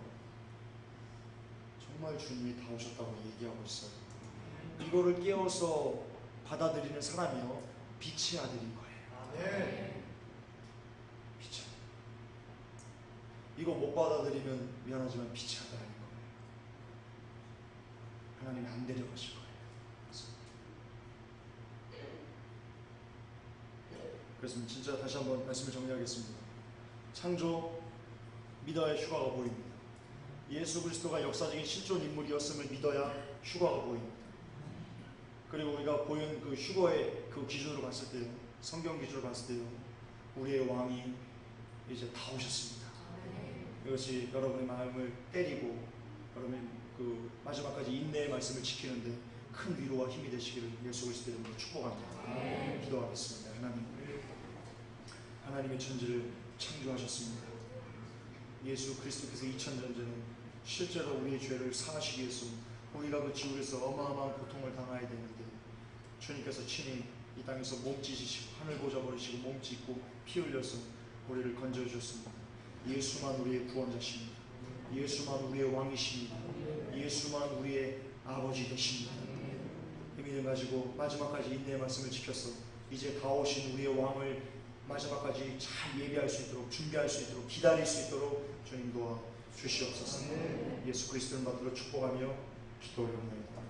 정말 주님이 다 오셨다고 얘기하고 있어요. 이거를 깨워서 받아들이는 사람이요, 빛의 아들인 거예요. 빛의. 이거 못 받아들이면 미안하지만 빛의 아들 아닌 거예요. 하나님이 안 데려가실 거예요. 그래서 진짜 다시 한번 말씀을 정리하겠습니다. 창조, 믿어야 휴가가 보입니다. 예수 그리스도가 역사적인 실존 인물이었음을 믿어야 휴가가 보입니다. 그리고 우리가 보인 그 휴거의 그 기준으로 봤을 때요, 성경 기준으로 봤을 때요, 우리의 왕이 이제 다 오셨습니다. 이것이 여러분의 마음을 때리고 여러분의 그 마지막까지 인내의 말씀을 지키는데 큰 위로와 힘이 되시기를 예수 그리스도의 이름으로 축복합니다. 기도하겠습니다. 하나님의 천지를 창조하셨습니다. 예수 그리스도께서 2000년 전에 실제로 우리의 죄를 사하시기 위해서 우리가 그 지옥에서 어마어마한 고통을 당해야 되는데, 주님께서 친히 이 땅에서 몸 찢으시고 하늘 보좌 버리시고 몸 찢고 피 흘려서 우리를 건져주셨습니다. 예수만 우리의 구원자십니다. 예수만 우리의 왕이십니다. 예수만 우리의 아버지 되십니다. 이 믿음 가지고 마지막까지 인내의 말씀을 지켜서 이제 다 오신 우리의 왕을 마지막까지 잘 예비할 수 있도록, 준비할 수 있도록, 기다릴 수 있도록 주님 도와 주시옵소서. 예수 그리스도를 받들어 축복하며 기도를 합니다.